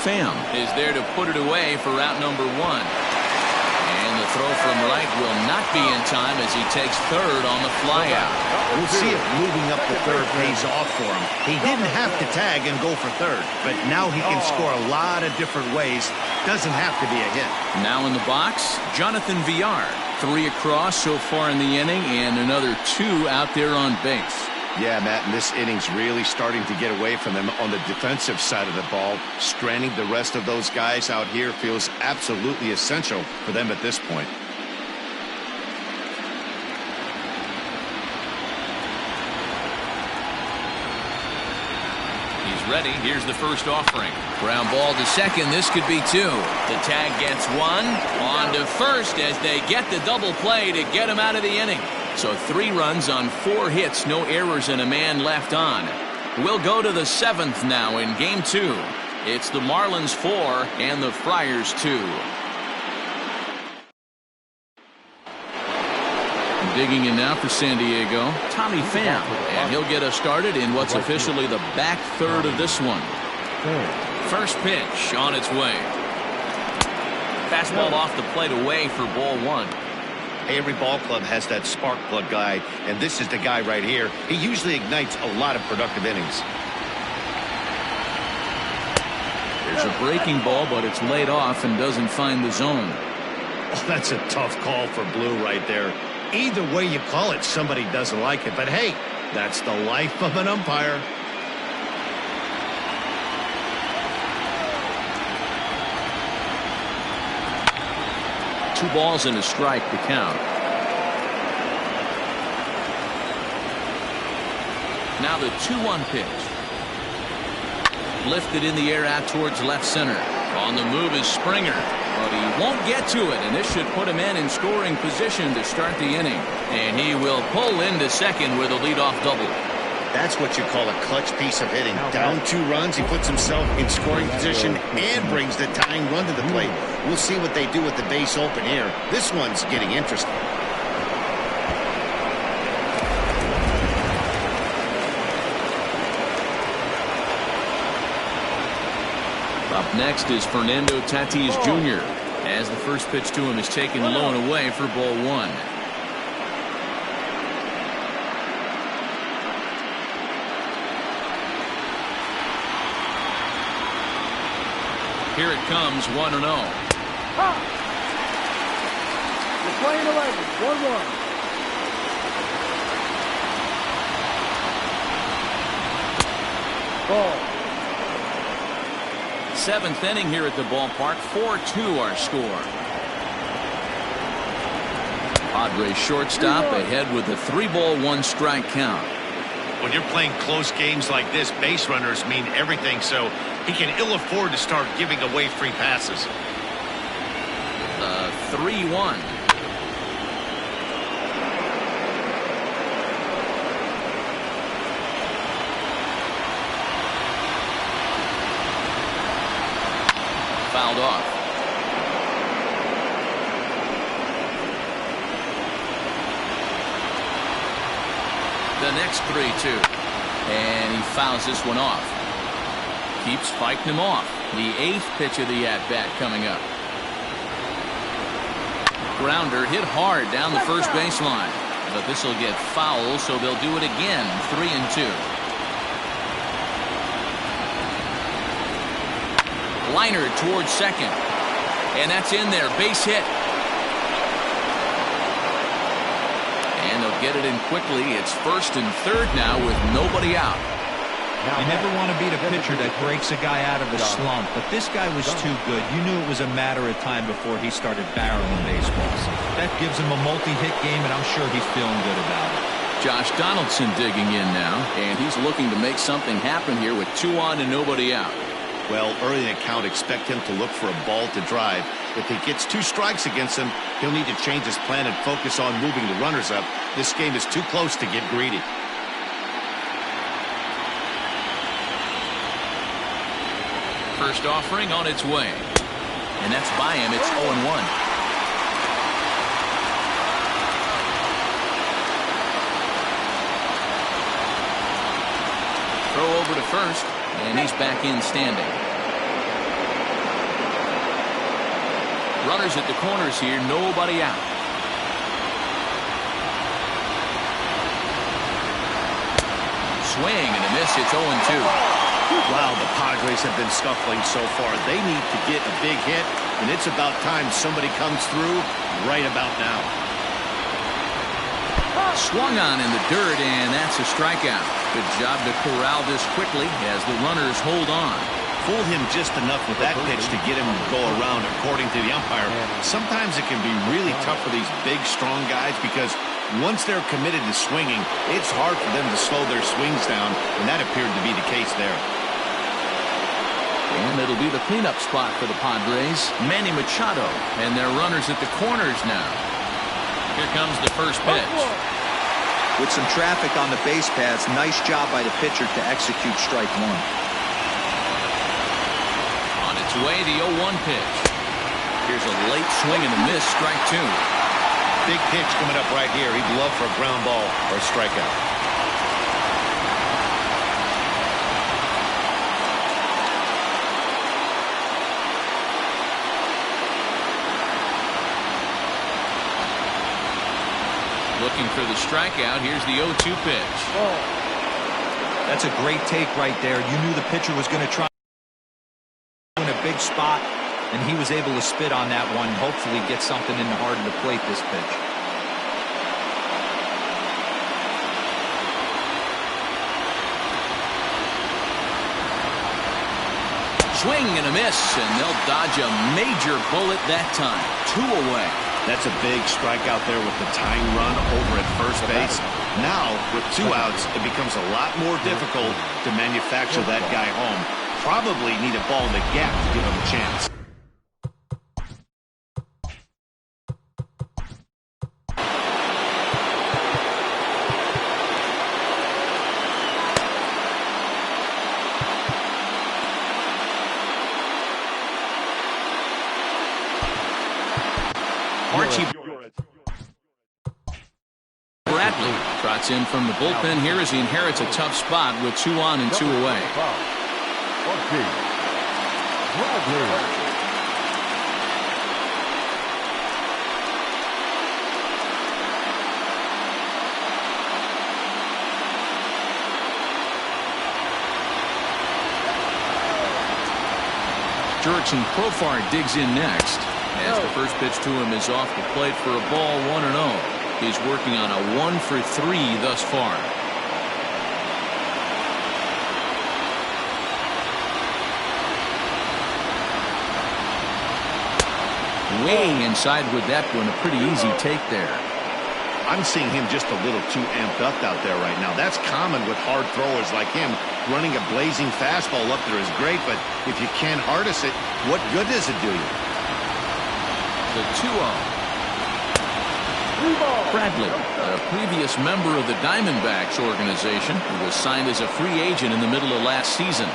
Pham is there to put it away for route number 1. And the throw from right will not be in time as he takes third on the flyout. We'll see if moving up to third pays off for him. He didn't have to tag and go for third, but now he can score a lot of different ways. Doesn't have to be a hit. Now in the box, Jonathan Villar. 3 across so far in the inning and another 2 out there on base. Yeah, Matt, and this inning's really starting to get away from them on the defensive side of the ball. Stranding the rest of those guys out here feels absolutely essential for them at this point. He's ready. Here's the first offering. Ground ball to second. This could be 2. The tag gets 1. On to first as they get the double play to get him out of the inning. So 3 runs on 4 hits, no errors, and a man left on. We'll go to the 7th now in game 2. It's the Marlins 4 and the Friars 2. Digging in now for San Diego, Tommy Pham, and he'll get us started in what's officially the back third of this one. First pitch on its way. Fastball off the plate away for ball one. Hey, every ball club has that spark plug guy, and this is the guy right here. He usually ignites a lot of productive innings. There's a breaking ball, but it's laid off and doesn't find the zone. Oh, that's a tough call for Blue right there. Either way you call it, somebody doesn't like it. But hey, that's the life of an umpire. Two balls and a strike to count. Now the 2-1 pitch. Lifted in the air out towards left center. On the move is Springer, but he won't get to it, and this should put him in scoring position to start the inning. And he will pull into second with a leadoff double. That's what you call a clutch piece of hitting. Down 2 runs, he puts himself in scoring position and brings the tying run to the plate. We'll see what they do with the base open here. This one's getting interesting. Up next is Fernando Tatis Jr. as the first pitch to him is taken low and away for ball one. Here it comes, 1-0. You're playing 11, 1-1. Ball. 7th inning here at the ballpark. 4-2 our score. Padres shortstop ahead with a 3-ball 1-strike count. When you're playing close games like this, base runners mean everything, so he can ill afford to start giving away free passes. 3-1. Fouled off. The next 3-2. And he fouls this one off. Keeps fighting him off. The 8th pitch of the at-bat coming up. Grounder hit hard down the first baseline. But this will get foul, so they'll do it again. 3-2. Liner towards second. And that's in there. Base hit. And they'll get it in quickly. It's 1st and 3rd now with nobody out. You never want to beat a pitcher that breaks a guy out of a slump, but this guy was too good. You knew it was a matter of time before he started barreling baseballs. That gives him a multi-hit game, and I'm sure he's feeling good about it. Josh Donaldson digging in now, and he's looking to make something happen here with 2 on and nobody out. Well, early in the count, expect him to look for a ball to drive. If he gets 2 strikes against him, he'll need to change his plan and focus on moving the runners up. This game is too close to get greedy. First offering on its way. And that's by him. It's 0-1. Throw over to first, and he's back in standing. Runners at the corners here, nobody out. Swing and a miss. It's 0-2. Wow, the Padres have been scuffling so far. They need to get a big hit, and it's about time somebody comes through right about now. Swung on in the dirt, and that's a strikeout. Good job to corral this quickly as the runners hold on. Fooled him just enough with that pitch to get him to go around, according to the umpire. Sometimes it can be really tough for these big, strong guys because once they're committed to swinging, it's hard for them to slow their swings down, and that appeared to be the case there. And it'll be the cleanup spot for the Padres. Manny Machado, and their runners at the corners now. Here comes the first pitch. With some traffic on the base paths, nice job by the pitcher to execute strike 1. On its way, the 0-1 pitch. Here's a late swing and a miss, strike 2. Big pitch coming up right here. He'd love for a ground ball or a strikeout. Looking for the strikeout. Here's the 0-2 pitch. That's a great take right there. You knew the pitcher was going to try in a big spot, and he was able to spit on that one. Hopefully get something in the heart of the plate this pitch. Swing and a miss, and they'll dodge a major bullet that time. 2 away. That's a big strikeout there with the tying run over at first base. Now, with 2 outs, it becomes a lot more difficult to manufacture that guy home. Probably need a ball in the gap to give him a chance. Bradley trots in from the bullpen here as he inherits a tough spot with 2 on and 2 away. Jurickson Profar digs in next. As the first pitch to him is off the plate for a ball, 1-0. He's working on a 1 for 3 thus far. Way inside with that one. A pretty easy take there. I'm seeing him just a little too amped up out there right now. That's common with hard throwers like him. Running a blazing fastball up there is great, but if you can't harness it, what good does it do you? The 2-0. Bradley, a previous member of the Diamondbacks organization, who was signed as a free agent in the middle of last season.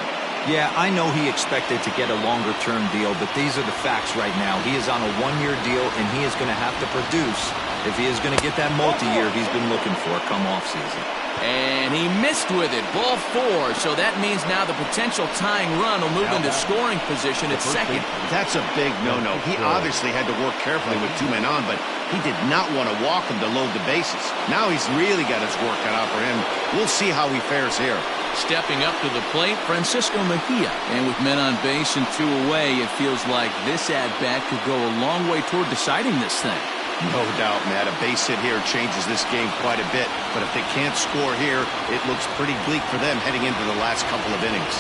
Yeah, I know he expected to get a longer-term deal, but these are the facts right now. He is on a 1-year deal, and he is going to have to produce if he is going to get that multi-year he's been looking for come off-season. And he missed with it. Ball 4. So that means now the potential tying run will move into scoring position at second. That's a big no-no. He obviously had to work carefully with 2 men on, but he did not want to walk him to load the bases. Now he's really got his work cut out for him. We'll see how he fares here. Stepping up to the plate, Francisco Mejia. And with men on base and 2 away, it feels like this at-bat could go a long way toward deciding this thing. No doubt, Matt. A base hit here changes this game quite a bit. But if they can't score here, it looks pretty bleak for them heading into the last couple of innings.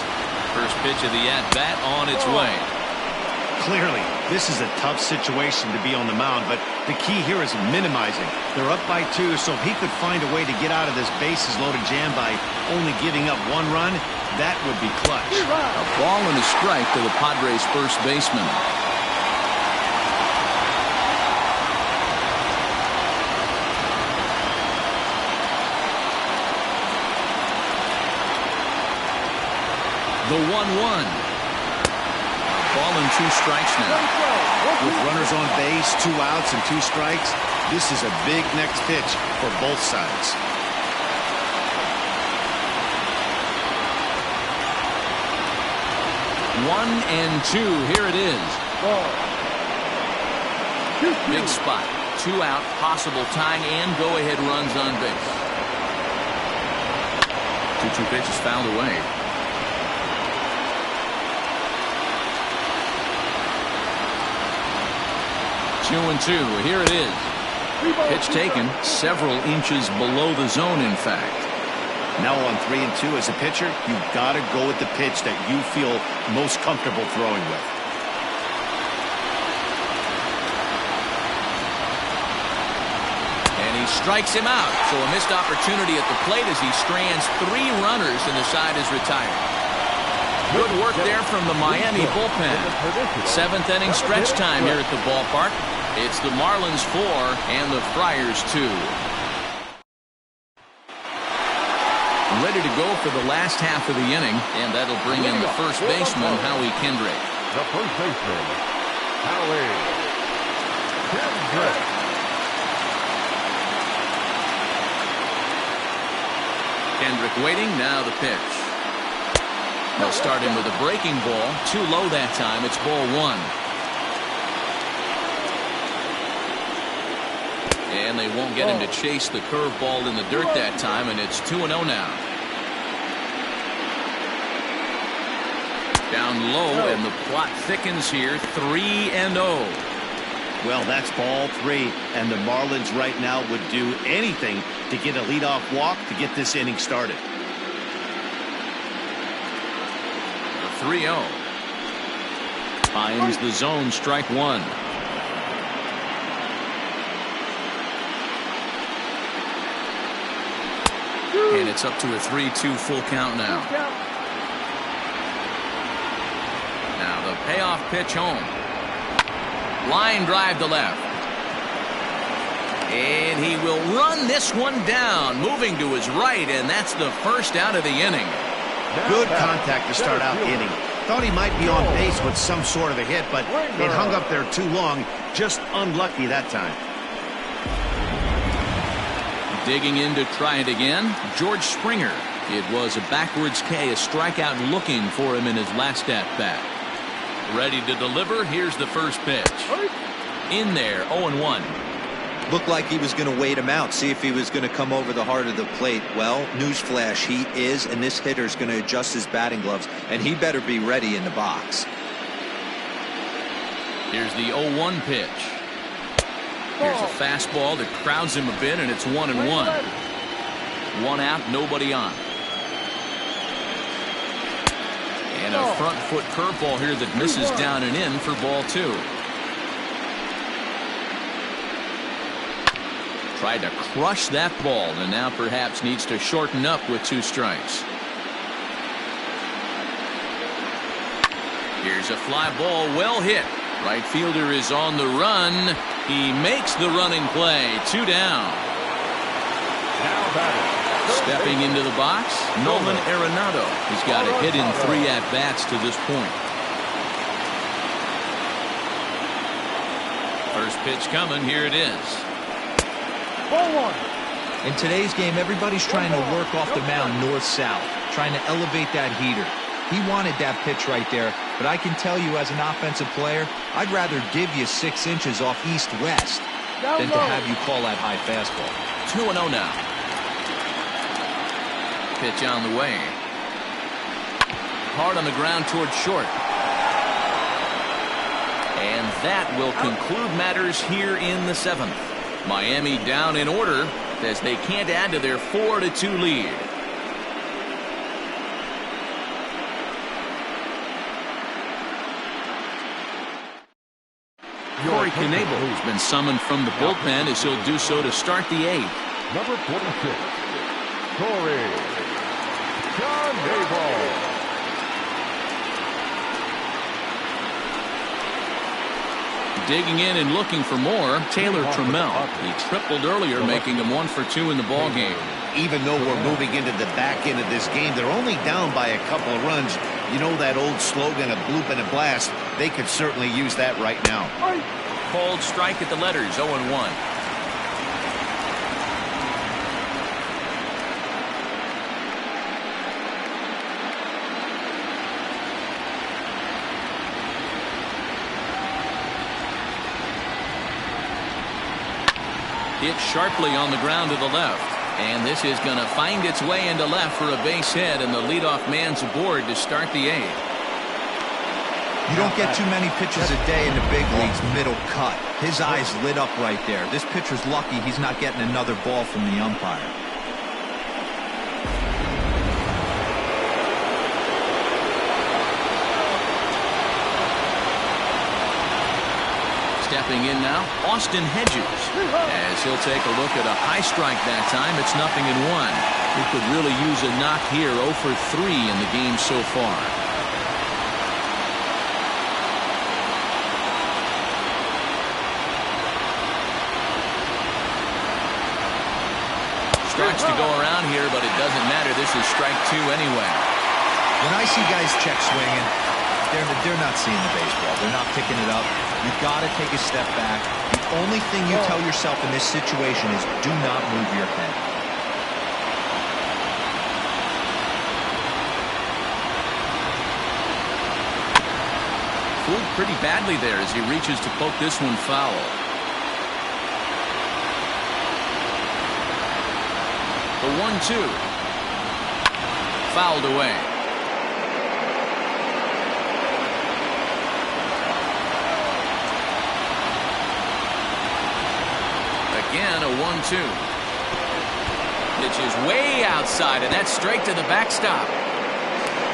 First pitch of the at-bat on its way. Clearly, this is a tough situation to be on the mound, but the key here is minimizing. They're up by 2, so if he could find a way to get out of this bases-loaded jam by only giving up 1 run, that would be clutch. A ball and a strike to the Padres' first baseman. The 1-1. Ball and 2 strikes now. With runners on base, 2 outs and 2 strikes, this is a big next pitch for both sides. One and 2. Here it is. Big spot. 2 out, possible tying and go-ahead runs on base. 2-2 pitch is fouled away. 2-2. Here it is. Pitch taken several inches below the zone, in fact. Now on 3-2 as a pitcher, you've got to go with the pitch that you feel most comfortable throwing with. And he strikes him out. So a missed opportunity at the plate as he strands 3 runners and the side is retired. Good work there from the Miami bullpen. 7th inning stretch time here at the ballpark. It's the Marlins 4 and the Friars 2. Ready to go for the last half of the inning, and that'll bring in the first baseman, Howie Kendrick. The first baseman, Howie Kendrick. Kendrick waiting, now the pitch. They'll start him with a breaking ball. Too low that time. It's ball 1. And they won't get him to chase the curveball in the dirt that time, and it's 2-0 now. Down low, and the plot thickens here, 3-0. Well, that's ball 3, and the Marlins right now would do anything to get a leadoff walk to get this inning started. The 3-0. Finds the zone, strike 1. And it's up to a 3-2 full count now. Now the payoff pitch home. Line drive to left. And he will run this one down, moving to his right, and that's the first out of the inning. Good contact to start out the inning. Thought he might be on base with some sort of a hit, but it hung up there too long. Just unlucky that time. Digging in to try it again, George Springer. It was a backwards K, a strikeout looking for him in his last at-bat. Ready to deliver. Here's the first pitch. In there, 0-1. Looked like he was going to wait him out, see if he was going to come over the heart of the plate. Well, newsflash, he is, and this hitter's going to adjust his batting gloves, and he better be ready in the box. Here's the 0-1 pitch. Here's a fastball that crowds him a bit, and it's 1-1. One out, nobody on. And a front foot curveball here that misses down and in for ball 2. Tried to crush that ball, and now perhaps needs to shorten up with 2 strikes. Here's a fly ball, well hit. Right fielder is on the run. He makes the running play. 2 down. Stepping into the box, Nolan Arenado. He's got a hit in 3 at-bats to this point. First pitch coming. Here it is. In today's game, everybody's trying to work off the mound north-south, trying to elevate that heater. He wanted that pitch right there, but I can tell you as an offensive player, I'd rather give you 6 inches off east-west than to have you call that high fastball. 2-0 now. Pitch on the way. Hard on the ground towards short. And that will conclude matters here in the 7th. Miami down in order as they can't add to their 4-2 lead. Corey Knebel has been summoned from the bullpen as he'll do so to start the 8th. Number 46, Corey Knebel. Digging in and looking for more, Taylor Tremell. He tripled earlier, making him 1 for 2 in the ball game. Even though we're moving into the back end of this game, they're only down by a couple of runs. You know that old slogan, a bloop and a blast? They could certainly use that right now. Called strike at the letters, 0-1. Hit sharply on the ground to the left. And this is going to find its way into left for a base hit, and the leadoff man's aboard to start the 8th. You don't get too many pitches a day in the big leagues middle cut. His eyes lit up right there. This pitcher's lucky he's not getting another ball from the umpire. Stepping in now, Austin Hedges, as he'll take a look at a high strike that time. It's 0-1. He could really use a knock here. 0 for 3 in the game so far. Starts to go around here, but it doesn't matter. This is strike 2 anyway. When I see guys check swinging, they're not seeing the baseball. They're not picking it up. You got to take a step back. The only thing you tell yourself in this situation is do not move your head. Fooled pretty badly there as he reaches to poke this one foul. 1-2. Fouled away. Again, a 1-2. Pitch is way outside, and that's straight to the backstop.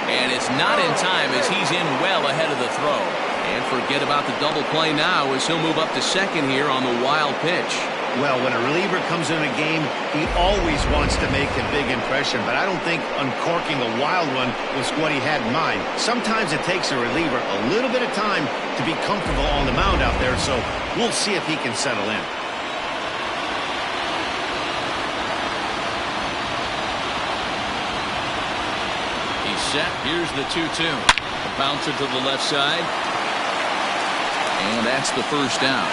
And it's not in time as he's in well ahead of the throw. And forget about the double play now as he'll move up to second here on the wild pitch. Well, when a reliever comes in a game, he always wants to make a big impression, but I don't think uncorking a wild one was what he had in mind. Sometimes it takes a reliever a little bit of time to be comfortable on the mound out there, so we'll see if he can settle in. He's set. Here's the 2-2. A bouncer to the left side. And that's the first down.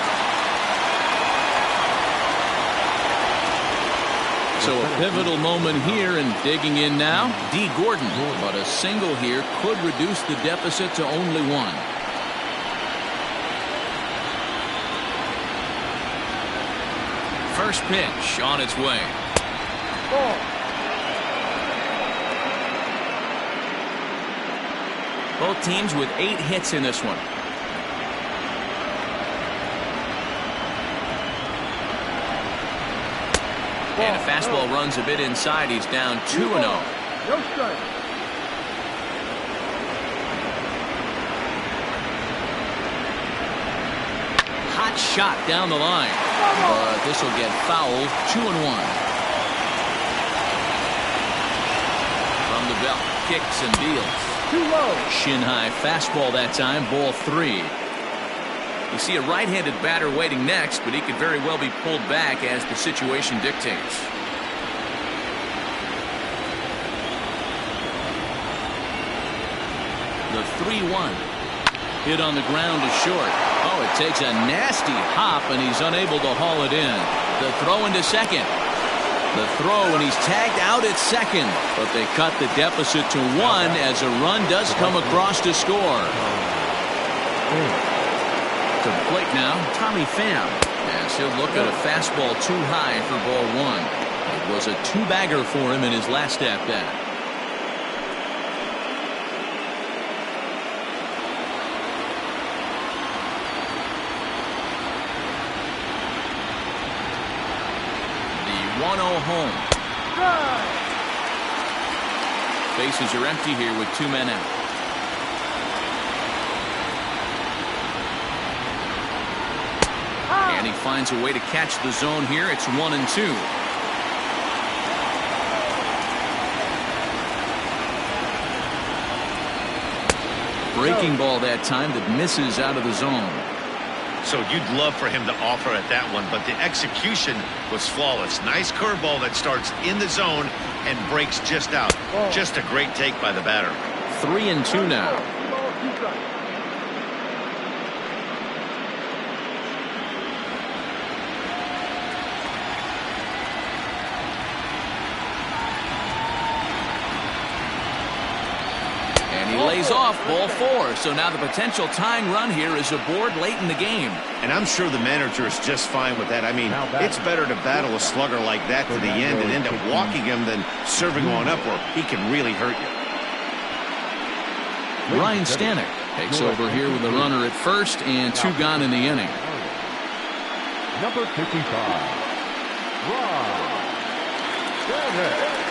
So a pivotal moment here, and digging in now, D. Gordon. But a single here could reduce the deficit to only one. First pitch on its way. Both teams with 8 hits in this one. And a fastball runs a bit inside. He's down 2-0. No strike. Hot shot down the line. But this will get fouled. 2-1. From the belt. Kicks and deals. Too low. Shin high fastball that time. Ball 3. You see a right-handed batter waiting next, but he could very well be pulled back as the situation dictates. The 3-1. Hit on the ground to short. Oh, it takes a nasty hop, and he's unable to haul it in. The throw into second. The throw, and he's tagged out at second. But they cut the deficit to 1 as a run does come across to score. To the plate now, Tommy Pham, as he'll look at a fastball too high for ball 1. It was a 2-bagger for him in his last at bat. The 1-0 home. Bases are empty here with 2 men out. And he finds a way to catch the zone here. It's 1-2. Breaking ball that time that misses out of the zone. So you'd love for him to offer at that one, but the execution was flawless. Nice curveball that starts in the zone and breaks just out. Just a great take by the batter. 3-2 now. Lays off ball 4. So now the potential tying run here is aboard late in the game. And I'm sure the manager is just fine with that. I mean, it's better to battle a slugger like that to the end and end up walking him than serving one up where he can really hurt you. Ryan Stanek takes over here with a runner at first and 2 gone in the inning. Number 55, Ryan Stanek.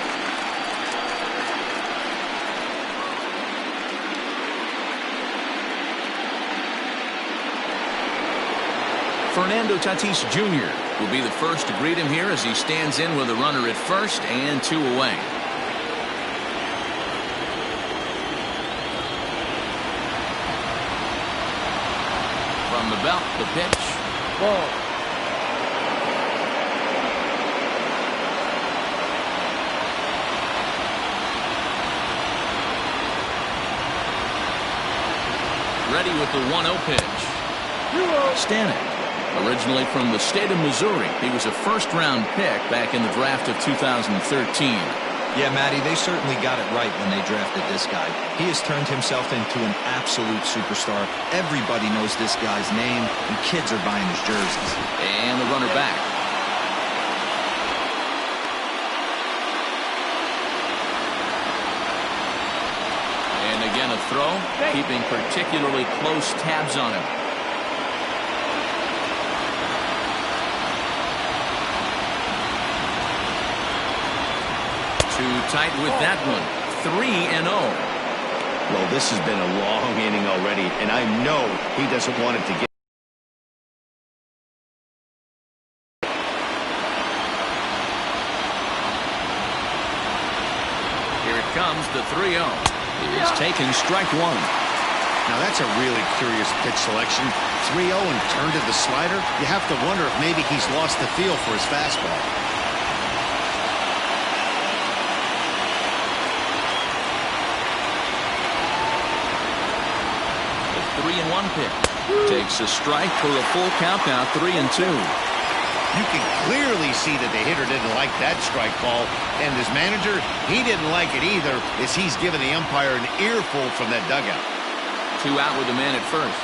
Fernando Tatis Jr. will be the first to greet him here as he stands in with a runner at first and 2 away. From the belt, the pitch. Ball. Ready with the 1-0 pitch. Stanek. Originally from the state of Missouri, he was a first-round pick back in the draft of 2013. Yeah, Matty, they certainly got it right when they drafted this guy. He has turned himself into an absolute superstar. Everybody knows this guy's name, and kids are buying his jerseys. And the runner back. throw, keeping particularly close tabs on him. Too tight with that one. 3-0. Well, this has been a long inning already, and I know he doesn't want it to get. Here it comes, the 3-0. It is taken strike one. Now that's a really curious pitch selection. 3-0 and turned to the slider. You have to wonder if maybe he's lost the feel for his fastball. The 3-1 pitch. Takes a strike for a full count now, 3-2. You can clearly see that the hitter didn't like that strike call, and his manager, he didn't like it either, as he's given the umpire an earful from that dugout. 2 out with the man at first.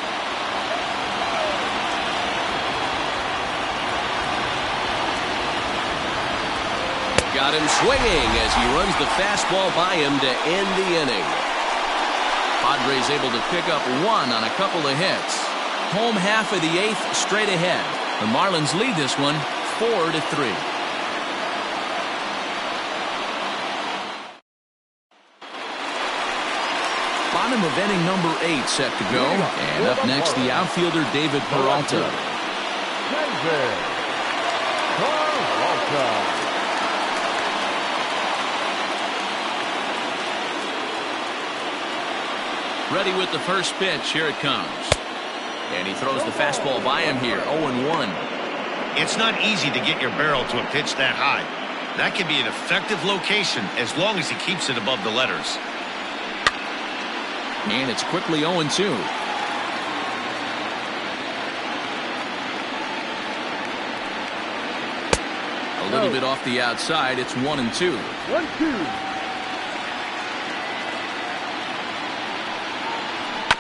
Got him swinging as he runs the fastball by him to end the inning. Padres able to pick up 1 on a couple of hits. Home half of the 8th straight ahead. The Marlins lead this one 4-3. Bottom of inning number 8 set to go. And up next, the outfielder David Peralta. Ready with the first pitch. Here it comes. And he throws the fastball by him here. 0-1. It's not easy to get your barrel to a pitch that high. That can be an effective location as long as he keeps it above the letters. And it's quickly 0-2. A little bit off the outside. It's 1-2. 1-2.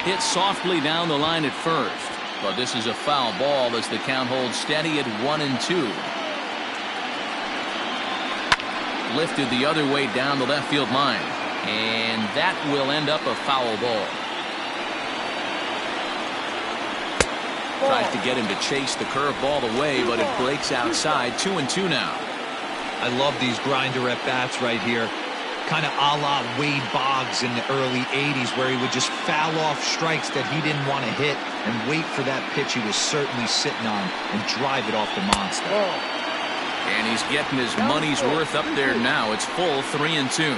Hit softly down the line at first. But this is a foul ball as the count holds steady at 1-2. Lifted the other way down the left field line. And that will end up a foul ball. Tries to get him to chase the curveball away, but it breaks outside. 2-2 now. I love these grinder at bats right here. Kind of a la Wade Boggs in the early 80s, where he would just foul off strikes that he didn't want to hit and wait for that pitch he was certainly sitting on and drive it off the monster. And he's getting his money's worth up there now. It's full 3-2.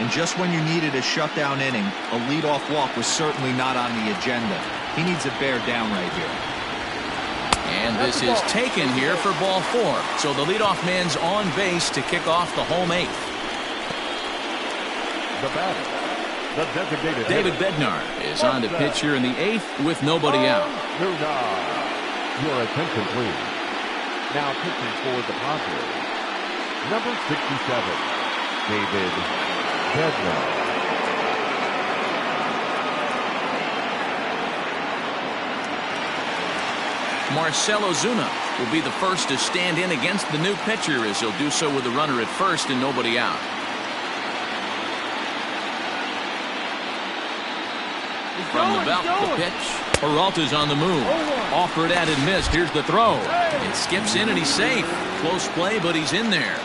And just when you needed a shutdown inning, a leadoff walk was certainly not on the agenda. He needs a bear down right here. And this is taken here for ball 4. So the leadoff man's on base to kick off the home 8th. The batter, the designated David Bednar is on to pitch here in the 8th with nobody out. Your attention, please. Now pitching for the Padres, number 67, David Bednar. Marcell Ozuna will be the first to stand in against the new pitcher, as he'll do so with a runner at first and nobody out. From the belt, the pitch. Peralta's on the move. Offered at and missed. Here's the throw. It skips in and he's safe. Close play, but he's in there.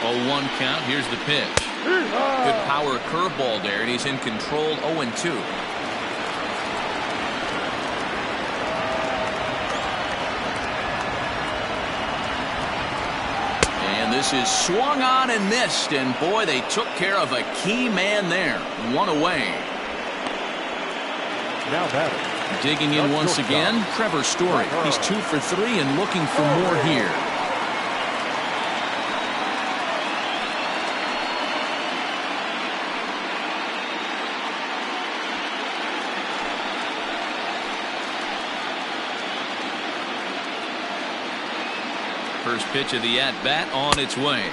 0-1 count. Here's the pitch. Good power curveball there, and he's in control. 0-2. This is swung on and missed, and boy, they took care of a key man there. 1 away. Now batting. Digging in once again, Trevor Story. He's 2 for 3 and looking for more here. First pitch of the at-bat on its way.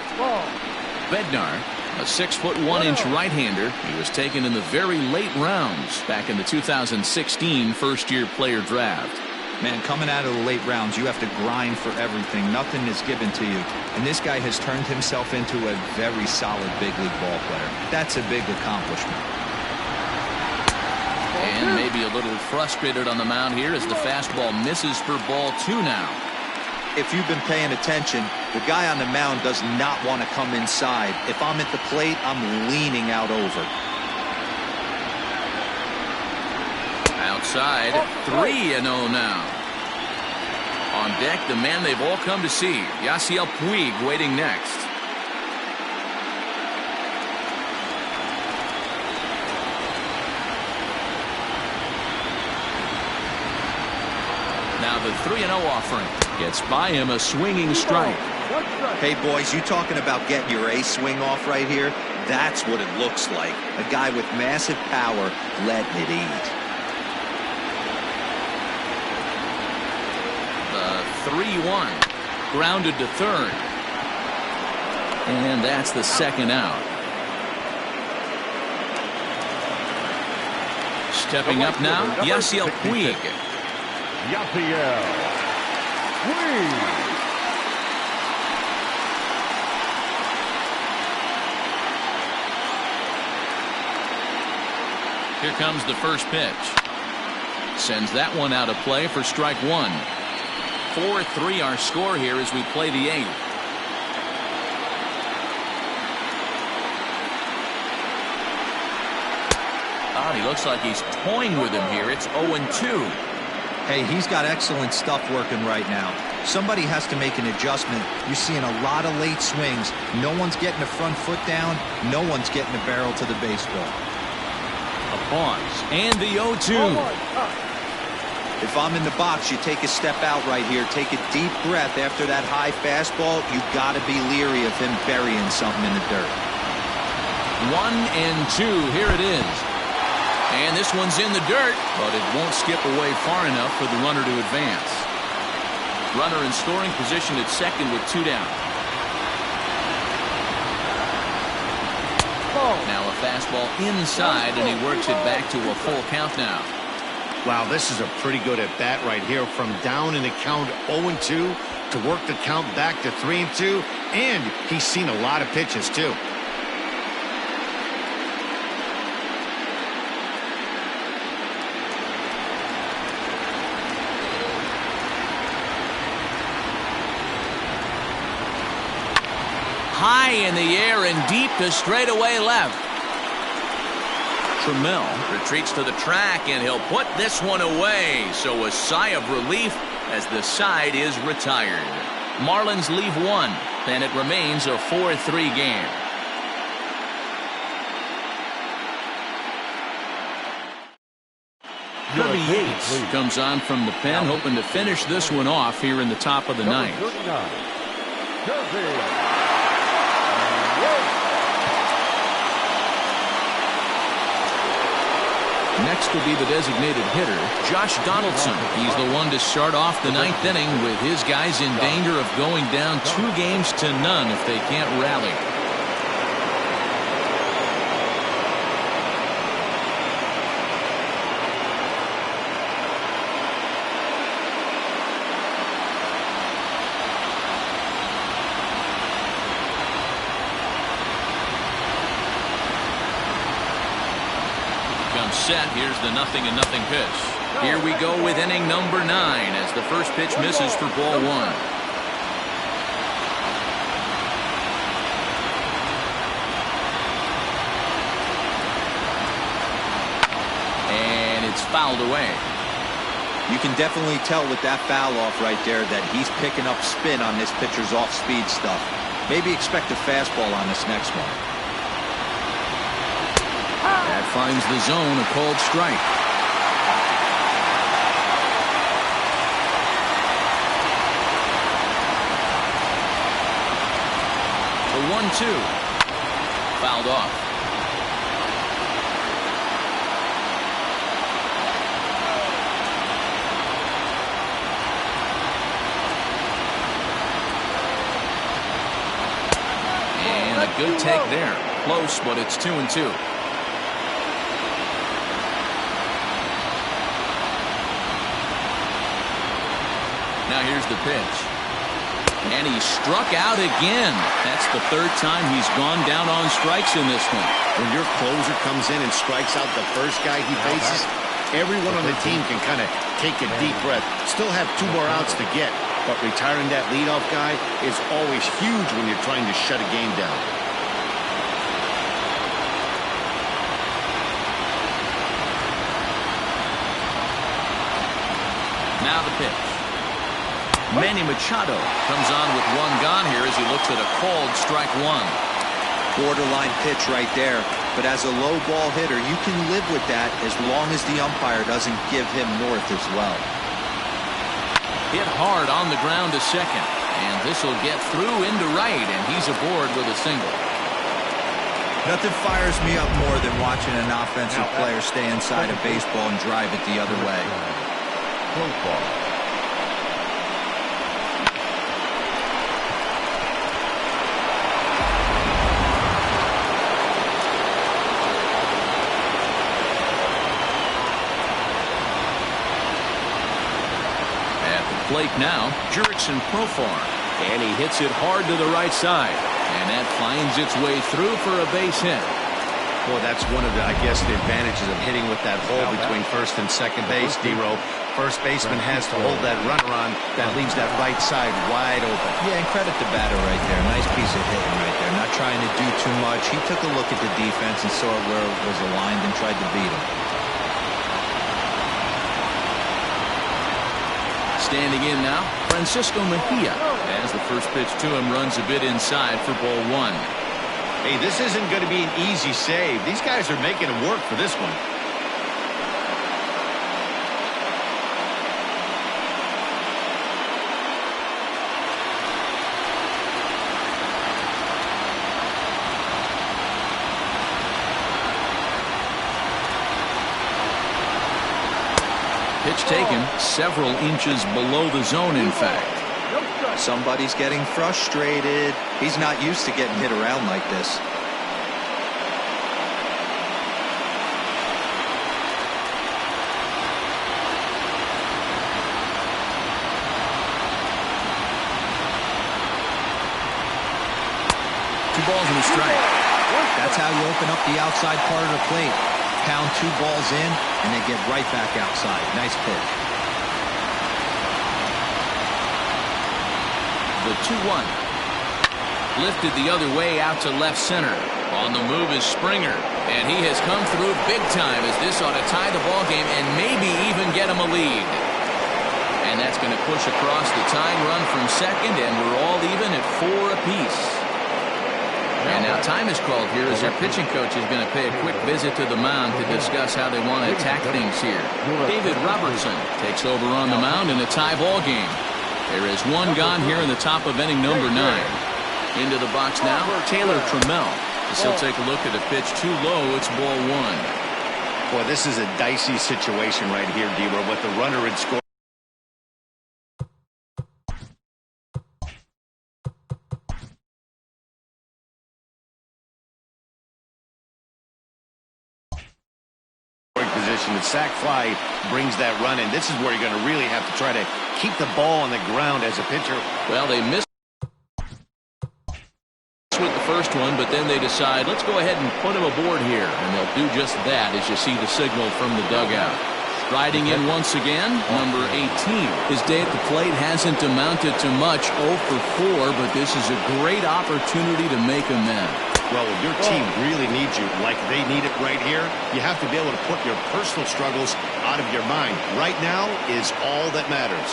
Bednar, a 6'1" right-hander. He was taken in the very late rounds back in the 2016 first-year player draft. Man, coming out of the late rounds, you have to grind for everything. Nothing is given to you. And this guy has turned himself into a very solid big league ball player. That's a big accomplishment. And maybe a little frustrated on the mound here as the fastball misses for ball 2 now. If you've been paying attention, the guy on the mound does not want to come inside. If I'm at the plate, I'm leaning out over. Outside, 3-0 now. On deck, the man they've all come to see, Yasiel Puig, waiting next. Now the 3-0 offering gets by him, a swinging strike. Hey boys, you talking about getting your A swing off right here? That's what it looks like. A guy with massive power letting it eat. 3-1, grounded to third, and that's the second out. Stepping up now, Yasiel Puig. Yasiel Puig. Here comes the first pitch. Sends that one out of play for strike 1. 4-3 our score here as we play the 8th. Oh, he looks like he's toying with him here. It's 0-2. Hey, he's got excellent stuff working right now. Somebody has to make an adjustment. You're seeing a lot of late swings. No one's getting the front foot down. No one's getting the barrel to the baseball. A pause. And the 0-2. If I'm in the box, you take a step out right here. Take a deep breath after that high fastball. You got to be leery of him burying something in the dirt. 1-2. Here it is. And this one's in the dirt, but it won't skip away far enough for the runner to advance. Runner in scoring position at second with 2 down. Now a fastball inside, and he works it back to a full count now. Wow, this is a pretty good at bat right here. From down in the count 0-2 to work the count back to 3-2, and he's seen a lot of pitches too. High in the air and deep to straightaway left. Tremell retreats to the track, and he'll put this one away. So a sigh of relief as the side is retired. Marlins leave 1, and it remains a 4-3 game. Kirby Yates comes on from the pen, hoping to finish this one off here in the top of the 9th. Next will be the designated hitter, Josh Donaldson. He's the one to start off the 9th inning with his guys in danger of going down 2-0 if they can't rally. Set. Here's the 0-0 pitch. Here we go with inning number 9 as the first pitch misses for ball 1. And it's fouled away. You can definitely tell with that foul off right there that he's picking up spin on this pitcher's off-speed stuff. Maybe expect a fastball on this next one. That finds the zone, a called strike. The 1-2. Fouled off. And a good take there. Close, but it's 2-2. Now here's the pitch. And he struck out again. That's the third time he's gone down on strikes in this one. When your closer comes in and strikes out the first guy he faces, everyone on the team can kind of take a deep breath. Still have 2 more outs to get, but retiring that leadoff guy is always huge when you're trying to shut a game down. Now the pitch. Manny Machado comes on with 1 gone here as he looks at a called strike 1. Borderline pitch right there. But as a low ball hitter, you can live with that as long as the umpire doesn't give him north as well. Hit hard on the ground to second. And this will get through into right, and he's aboard with a single. Nothing fires me up more than watching an offensive player stay inside a baseball and drive it the other way. Close ball. Plate now, Jurickson Profar. And he hits it hard to the right side. And that finds its way through for a base hit. Well, that's one of the, I guess, the advantages of hitting with that hole between first and second base, D-Row. First baseman has to hold that runner on. That leaves that right side wide open. Yeah, and credit the batter right there. Nice piece of hitting right there. Not trying to do too much. He took a look at the defense and saw where it was aligned and tried to beat him. Standing in now, Francisco Mejia. As the first pitch to him runs a bit inside for ball 1. Hey, this isn't going to be an easy save. These guys are making him work for this one. Pitch taken several inches below the zone, in fact. Somebody's getting frustrated. He's not used to getting hit around like this. Two balls and a strike. That's how you open up the outside part of the plate. Pound 2 balls in, and they get right back outside. Nice pitch. The 2-1. Lifted the other way out to left center. On the move is Springer, and he has come through big time as this ought to tie the ball game and maybe even get him a lead. And that's going to push across the tying run from second, and we're all even at 4 apiece. And now time is called here as their pitching coach is going to pay a quick visit to the mound to discuss how they want to attack things here. David Robertson takes over on the mound in a tie ball game. There is 1 gone here in the top of inning number 9. Into the box now, Taylor Tremell. As he'll take a look at a pitch too low. It's ball 1. Boy, this is a dicey situation right here, D-Row, with the runner had scored. Position. The sac fly brings that run in. This is where you're going to really have to try to keep the ball on the ground as a pitcher. Well, they missed with the first one, but then they decide, let's go ahead and put him aboard here. And they'll do just that as you see the signal from the dugout. Riding in once again, number 18. His day at the plate hasn't amounted to much, 0 for 4, but this is a great opportunity to make amends. Well, if your team really needs you like they need it right here, you have to be able to put your personal struggles out of your mind. Right now is all that matters.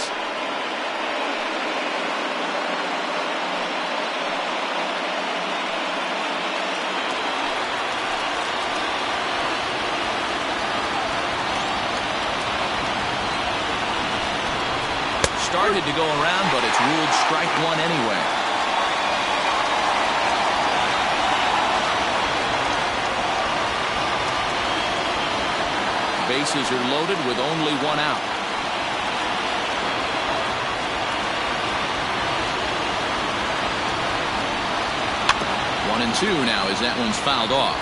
Started to go around, but it's ruled strike 1 anyway. Bases are loaded with only 1 out. One and 2 now as that one's fouled off.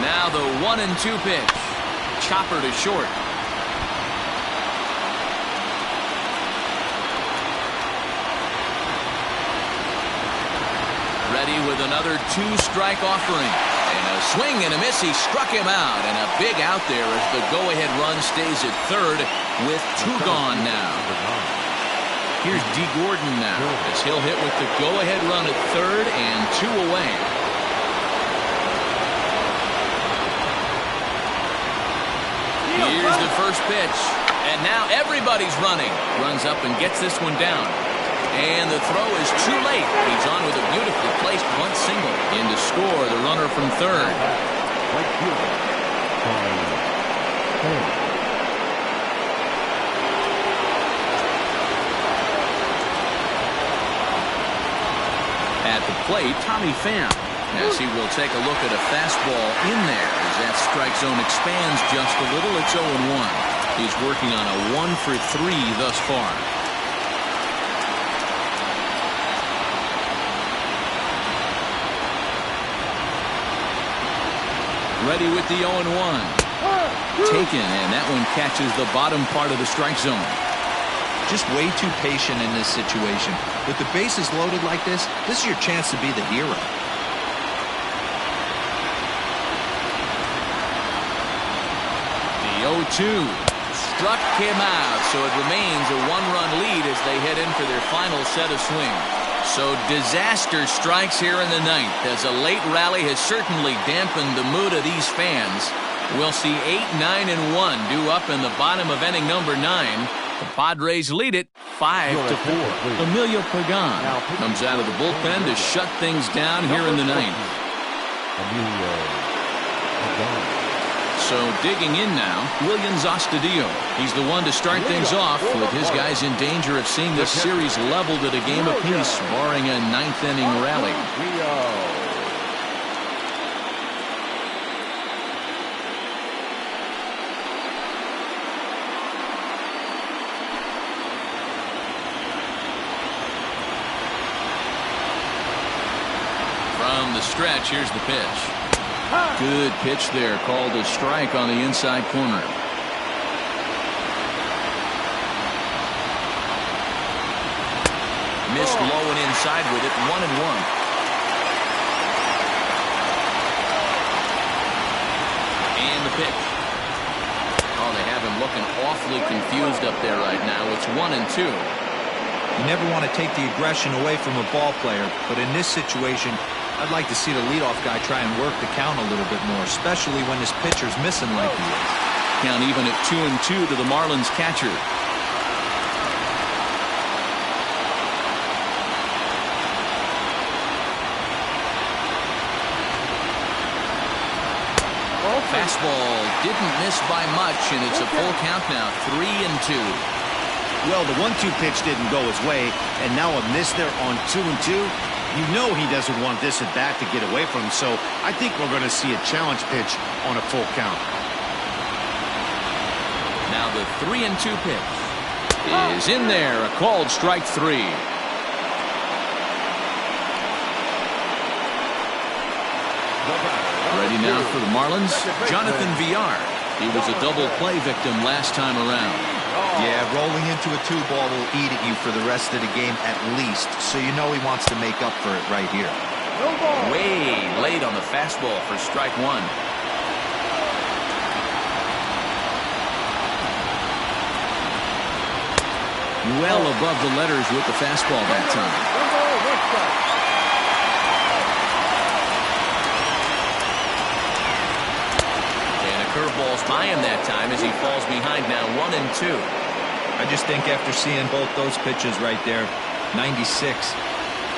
Now the 1-2 pitch. Chopper to short. Ready with another 2-strike offering. And a swing and a miss. He struck him out. And a big out there as the go-ahead run stays at third with 2 gone now. Here's D. Gordon now as he'll hit with the go-ahead run at third and 2 away. Here's the first pitch. And now everybody's running. Runs up and gets this one down. And the throw is too late. He's on with a beautifully placed bunt single. In to score the runner from third. At the plate, Tommy Pham, as he will take a look at a fastball in there. As that strike zone expands just a little, it's 0-1. He's working on a 1-for-3 thus far. Ready with the 0-1. Taken, and that one catches the bottom part of the strike zone. Just way too patient in this situation. With the bases loaded like this is your chance to be the hero. The 0-2 struck him out, so it remains a 1-run lead as they head in for their final set of swings. So disaster strikes here in the ninth, as a late rally has certainly dampened the mood of these fans. We'll see 8, 9, and 1 due up in the bottom of inning number 9. The Padres lead it 5-4. Emilio Pagan comes out of the bullpen to shut things down here in the ninth. So digging in now, Williams Astudillo. He's the one to start things off, with his guys in danger of seeing this series leveled at a game apiece, barring a 9th inning rally. From the stretch, here's the pitch. Good pitch there, called a strike on the inside corner. Missed low and inside with it, 1-1. And the pitch. Oh, they have him looking awfully confused up there right now. It's 1-2. You never want to take the aggression away from a ball player, but in this situation, I'd like to see the leadoff guy try and work the count a little bit more, especially when his pitcher's missing like he is. Count even at 2-2 to the Marlins catcher. Fastball didn't miss by much, and it's a full count now, 3-2. Well, the 1-2 pitch didn't go his way, and now a miss there on 2-2. You know he doesn't want this at bat to get away from him, so I think we're going to see a challenge pitch on a full count. Now the 3-2 pitch is in there, a called strike 3. Ready now for the Marlins, Jonathan Villar. He was a double play victim last time around. Yeah, rolling into a 2-ball will eat at you for the rest of the game at least, so you know he wants to make up for it right here. Way late on the fastball for strike 1. Well above the letters with the fastball that time. And a curveball's by him that time as he falls behind now 1-2. I just think after seeing both those pitches right there, 96,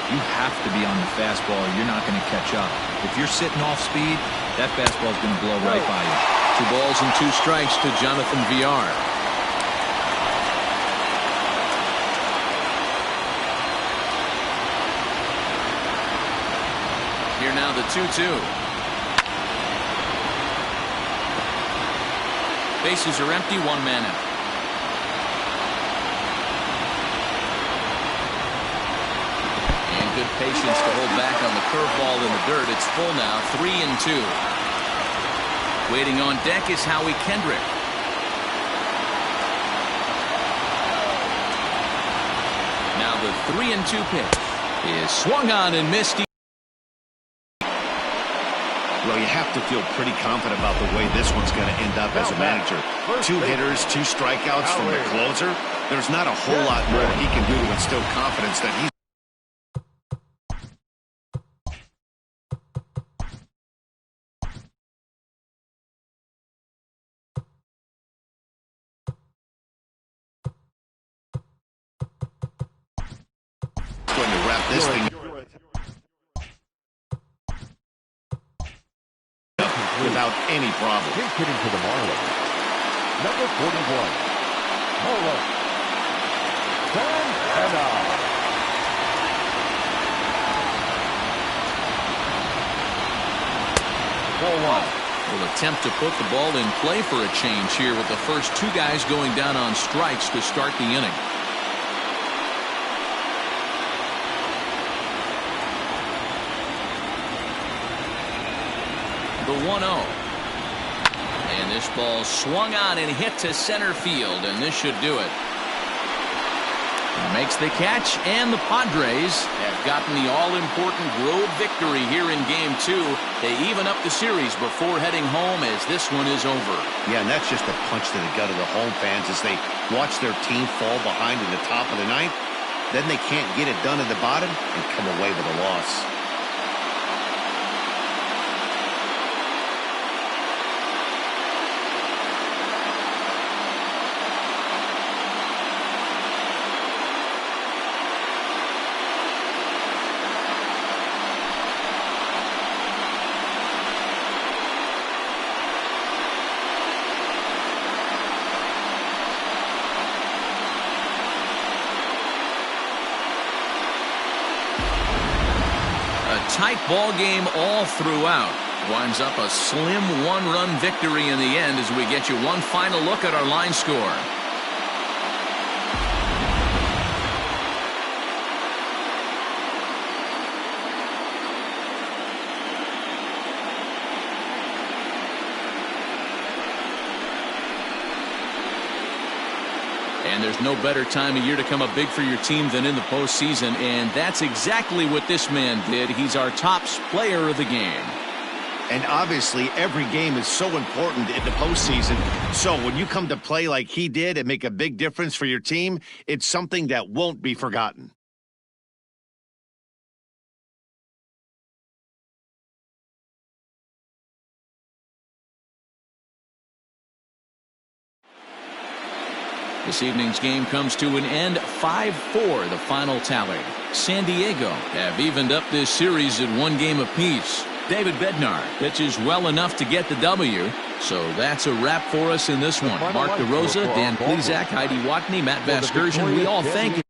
you have to be on the fastball or you're not going to catch up. If you're sitting off speed, that fastball's going to blow right by you. 2 balls and 2 strikes to Jonathan Villar. Here now the 2-2. Bases are empty, 1 man out. Good patience to hold back on the curveball in the dirt. It's full now, 3-2. Waiting on deck is Howie Kendrick. Now the 3-2 pitch is swung on and missed. Well, you have to feel pretty confident about the way this one's going to end up as a manager. 2 hitters, 2 strikeouts from the closer. There's not a whole lot more he can do to instill confidence that he's going to wrap this thing without any problem. He's hitting for the Marlins. Number 41. Pham. Will attempt to put the ball in play for a change here with the first 2 guys going down on strikes to start the inning. The 1-0. And this ball swung on and hit to center field, and this should do it. Makes the catch, and the Padres have gotten the all-important road victory here in Game 2. They even up the series before heading home as this one is over. Yeah, and that's just a punch to the gut of the home fans as they watch their team fall behind in the top of the 9th. Then they can't get it done at the bottom and come away with a loss. Tight ball game all throughout. Winds up a slim 1-run victory in the end as we get you one final look at our line score. And there's no better time of year to come up big for your team than in the postseason, and that's exactly what this man did. He's our top player of the game. And obviously, every game is so important in the postseason. So when you come to play like he did and make a big difference for your team, it's something that won't be forgotten. This evening's game comes to an end 5-4, the final tally. San Diego have evened up this series at 1 game apiece. David Bednar pitches well enough to get the W. So that's a wrap for us in this one. Mark DeRosa, Dan Plesac, Heidi Watney, Matt Vasgersian, we all thank you.